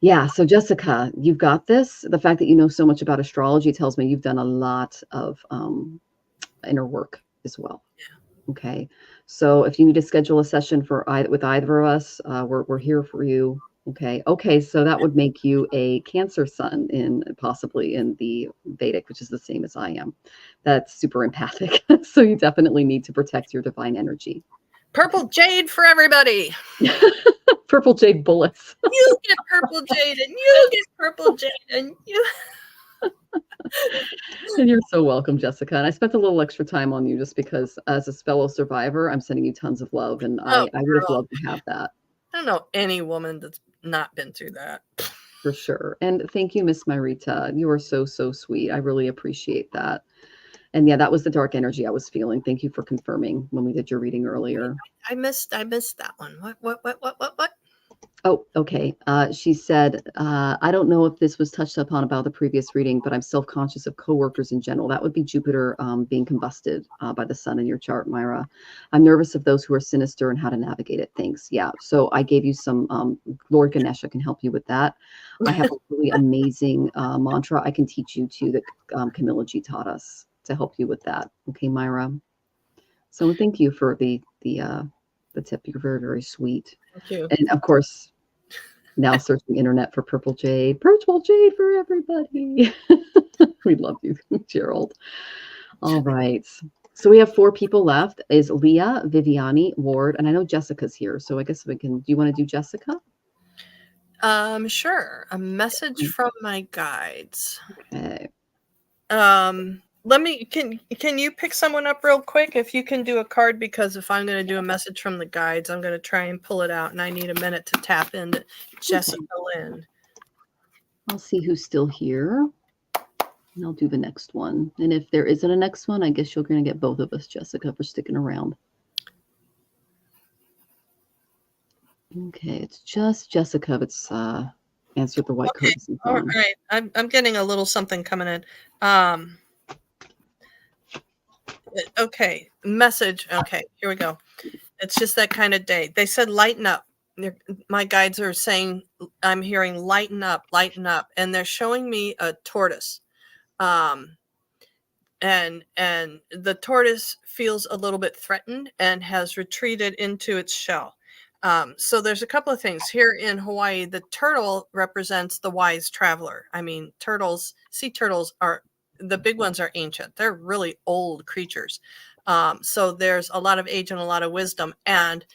yeah. So Jessica, you've got this. The fact that you know so much about astrology tells me you've done a lot of inner work as well. Yeah. Okay. So if you need to schedule a session with either of us, we're here for you. Okay. Okay. So that would make you a Cancer sun possibly in the Vedic, which is the same as I am. That's super empathic. So you definitely need to protect your divine energy. Purple jade for everybody. Purple jade bullets. You get purple jade, and you get purple jade, and you. And you're so welcome, Jessica. And I spent a little extra time on you just because, as a fellow survivor, I'm sending you tons of love, and Oh, I would have girl. loved to have that. I don't know any woman that's not been through that. For sure. And thank you, Miss Marita. You are so, so sweet. I really appreciate that. And yeah, that was the dark energy I was feeling. Thank you for confirming when we did your reading earlier. I missed that one. What? Oh, okay. She said, I don't know if this was touched upon about the previous reading, but I'm self-conscious of coworkers in general. That would be Jupiter being combusted by the sun in your chart, Myra. I'm nervous of those who are sinister and how to navigate it. Thanks. Yeah. So I gave you some, Lord Ganesha can help you with that. I have a really amazing mantra I can teach you too that Komilla G taught us to help you with that. Okay, Myra. So thank you for the tip. You're very, very sweet. Thank you. And of course, now searching the internet for purple jade for everybody. We love you, Gerald. All right. So we have 4 people left. Is Leah, Viviani, Ward, and I know Jessica's here. So I guess we can. Do you want to do Jessica? Sure. A message from my guides. Okay. Let me. Can you pick someone up real quick if you can do a card, because if I'm going to do a message from the guides, I'm going to try and pull it out, and I need a minute to tap into Jessica Lynn. I'll see who's still here. And I'll do the next one. And if there isn't a next one, I guess you're going to get both of us, Jessica, for sticking around. Okay, it's just Jessica that's answered the white courtesy phone. All right. I'm getting a little something coming in. Okay, message. Okay, here we go. It's just that kind of day. They said lighten up. My guides are saying, I'm hearing lighten up, and they're showing me a tortoise. And the tortoise feels a little bit threatened and has retreated into its shell. So there's a couple of things here in Hawaii. The turtle represents the wise traveler. I mean, sea turtles the big ones are ancient. They're really old creatures. So there's a lot of age and a lot of wisdom, and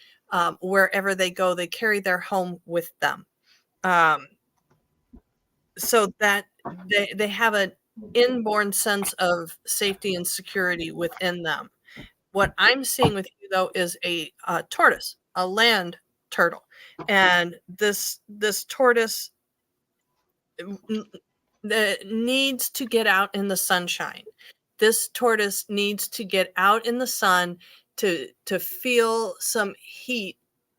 wherever they go, they carry their home with them. So that they have an inborn sense of safety and security within them. What I'm seeing with you, though, is a tortoise, a land turtle, and this tortoise needs to get out in the sunshine. This tortoise needs to get out in the sun to feel some heat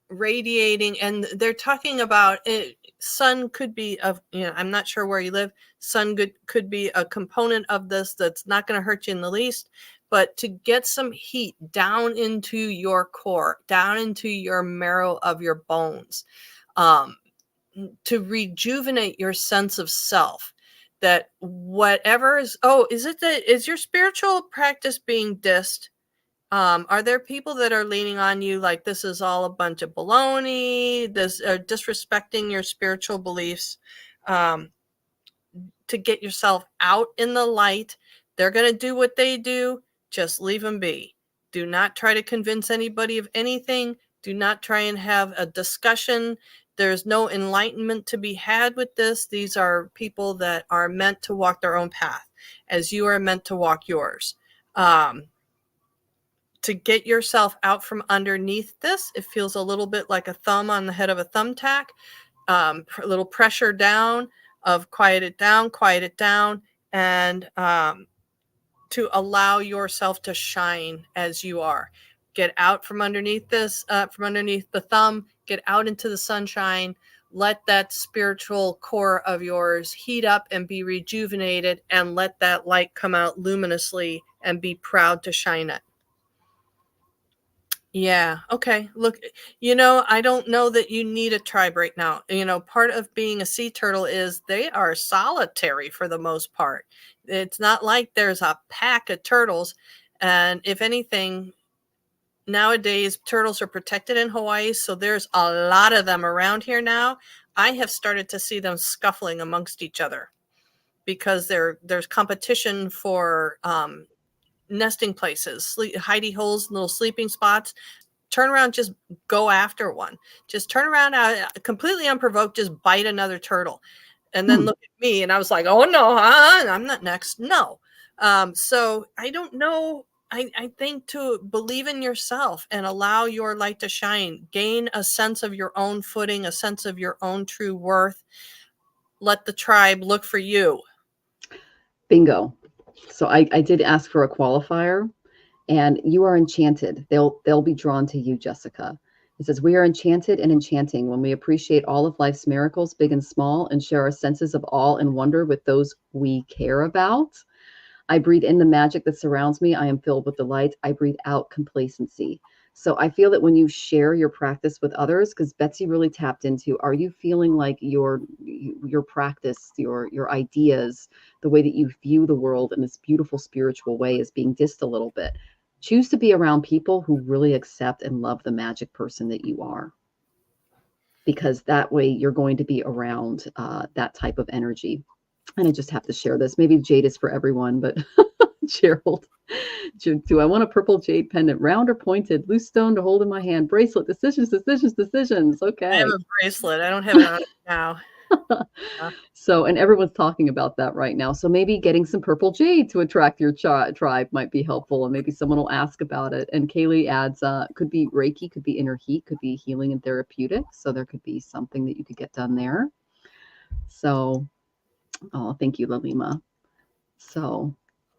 radiating. And they're talking about it. Sun could be I'm not sure where you live. Sun could be a component of this that's not going to hurt you in the least, but to get some heat down into your core, down into your marrow of your bones, to rejuvenate your sense of self. That whatever is your spiritual practice being dissed? Are there people that are leaning on you like this is all a bunch of baloney, this disrespecting your spiritual beliefs, to get yourself out in the light? They're going to do what they do. Just leave them be. Do not try to convince anybody of anything. Do not try and have a discussion. There's no enlightenment to be had with this. These are people that are meant to walk their own path, as you are meant to walk yours. To get yourself out from underneath this, it feels a little bit like a thumb on the head of a thumbtack. A little pressure down of quiet it down, and to allow yourself to shine as you are. Get out from underneath this, from underneath the thumb, get out into the sunshine. Let that spiritual core of yours heat up and be rejuvenated, and let that light come out luminously and be proud to shine it. Yeah. Okay. Look, I don't know that you need a tribe right now. Part of being a sea turtle is they are solitary for the most part. It's not like there's a pack of turtles. And if anything, nowadays turtles are protected in Hawaii. So there's a lot of them around here now. I have started to see them scuffling amongst each other because there's competition for nesting places, hidey holes, little sleeping spots. turn around, just go after one. Just turn around, completely unprovoked, just bite another turtle. And then look at me, and I was like, oh no, I'm not next. No. So I don't know. I think to believe in yourself and allow your light to shine, gain a sense of your own footing, a sense of your own true worth. Let the tribe look for you. Bingo. So I did ask for a qualifier, and you are enchanted. They'll be drawn to you, Jessica. It says, we are enchanted and enchanting when we appreciate all of life's miracles, big and small, and share our senses of awe and wonder with those we care about. I breathe in the magic that surrounds me. I am filled with delight. I breathe out complacency. So I feel that when you share your practice with others, because Betsy really tapped into, are you feeling like your practice, your ideas, the way that you view the world in this beautiful spiritual way is being dissed a little bit? Choose to be around people who really accept and love the magic person that you are, because that way you're going to be around that type of energy. And I just have to share this. Maybe jade is for everyone, but Gerald, do I want a purple jade pendant, round or pointed, loose stone to hold in my hand, bracelet, decisions, decisions, decisions. Okay. I have a bracelet. I don't have it on now. So, and everyone's talking about that right now. So maybe getting some purple jade to attract your tribe might be helpful, and maybe someone will ask about it. And Kaylee adds, could be Reiki, could be inner heat, could be healing and therapeutic. So there could be something that you could get done there. So, oh, thank you, Lalima. So,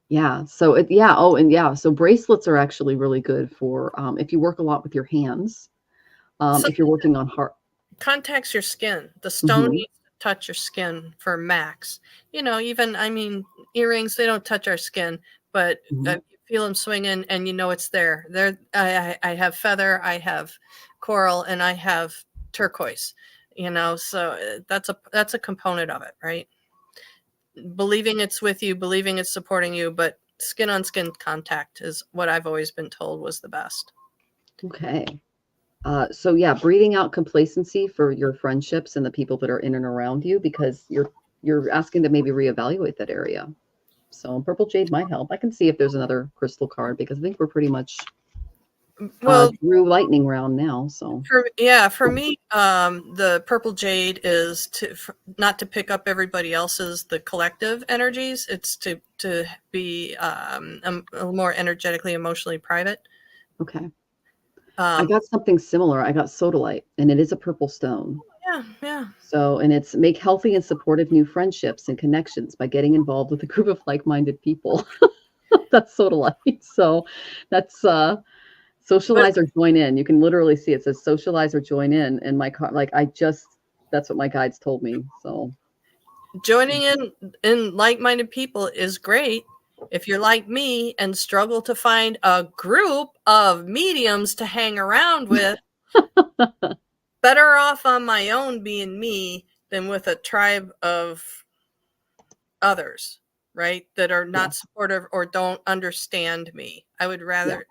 yeah. So yeah. Oh, and yeah. So bracelets are actually really good for if you work a lot with your hands. If you're working on heart, contacts your skin. The stone needs to touch your skin for max. Even earrings, they don't touch our skin, but you feel them swinging, and it's there. I have feather, I have coral, and I have turquoise. So that's a component of it, right? Believing it's with you, believing it's supporting you, but skin on skin contact is what I've always been told was the best. Okay. So yeah, breathing out complacency for your friendships and the people that are in and around you, because you're asking to maybe reevaluate that area. So purple jade might help. I can see if there's another crystal card, because I think we're pretty much through lightning round now. So for me, the purple jade is not to pick up everybody else's, the collective energies. It's to be a little more energetically, emotionally private. Okay. I got something similar. I got sodalite, and it is a purple stone. Yeah. So, and it's make healthy and supportive new friendships and connections by getting involved with a group of like-minded people. That's sodalite. So that's socialize or join in. You can literally see it says socialize or join in. And my car, that's what my guides told me. So joining in like-minded people is great. If you're like me and struggle to find a group of mediums to hang around with, better off on my own being me than with a tribe of others, right? That are not supportive or don't understand me. I would rather,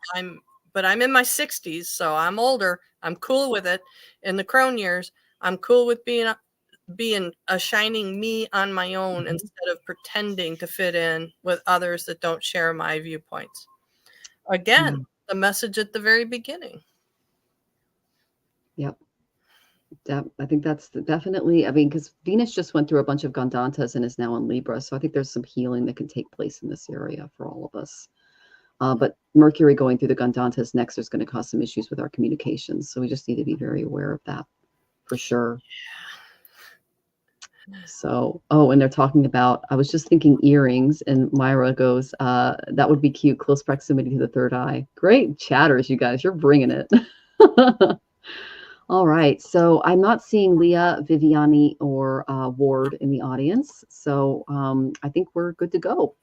but I'm in my 60s, so I'm older. I'm cool with it. In the crone years, I'm cool with being a shining me on my own instead of pretending to fit in with others that don't share my viewpoints. Again, the message at the very beginning. Yep. I think that's definitely, because Venus just went through a bunch of Gandantas and is now in Libra. So I think there's some healing that can take place in this area for all of us. But Mercury going through the Gandantas next is going to cause some issues with our communications. So we just need to be very aware of that for sure. So, and they're talking about, I was just thinking earrings, and Myra goes, that would be cute, close proximity to the third eye. Great chatters, you guys, you're bringing it. All right, so I'm not seeing Leah, Viviani, or Ward in the audience, so I think we're good to go.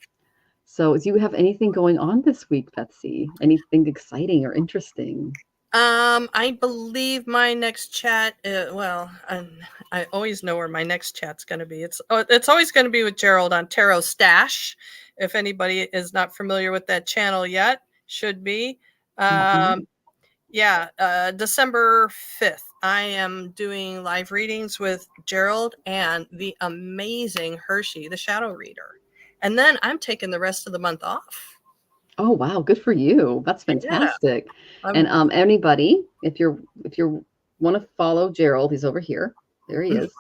So do you have anything going on this week, Betsy? Anything exciting or interesting? I believe my next chat, I always know where my next chat's going to be. It's always going to be with Gerald on Tarot Stash. If anybody is not familiar with that channel yet, should be. December 5th, I am doing live readings with Gerald and the amazing Hershey, the shadow reader. And then I'm taking the rest of the month off. Oh, wow. Good for you. That's Yeah. fantastic. And I'm anybody, if you want to follow Gerald, he's over here. There he is.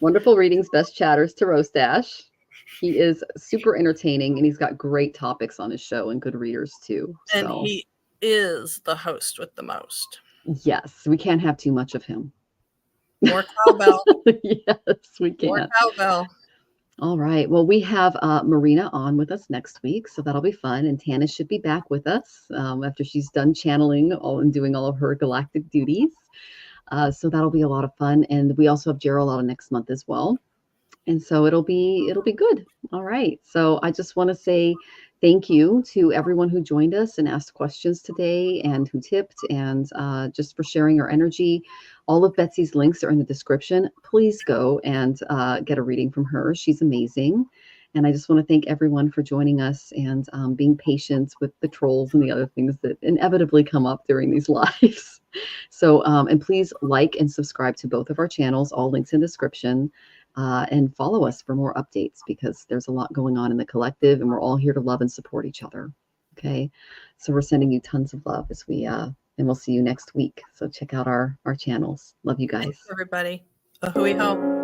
Wonderful readings, best chatters to Roast Dash. He is super entertaining and he's got great topics on his show and good readers too. and So, he is the host with the most. yes, we can't have too much of him. More cowbell. Yes, we More can't. cowbell. All right. Well, we have Marina on with us next week, so that'll be fun. And Tana should be back with us after she's done channeling all and doing all of her galactic duties. So that'll be a lot of fun. And we also have Gerald on next month as well. And so it'll be good. All right. So I just want to say thank you to everyone who joined us and asked questions today and who tipped and just for sharing your energy. All of Betsy's links are in the description. Please go and get a reading from her. She's amazing. And I just want to thank everyone for joining us and being patient with the trolls and the other things that inevitably come up during these lives. So, and please like and subscribe to both of our channels, all links in the description. And follow us for more updates because there's a lot going on in the collective and we're all here to love and support each other. Okay. So we're sending you tons of love as we, and we'll see you next week. So check out our channels. Love you guys. Thanks, everybody. Ahui ho.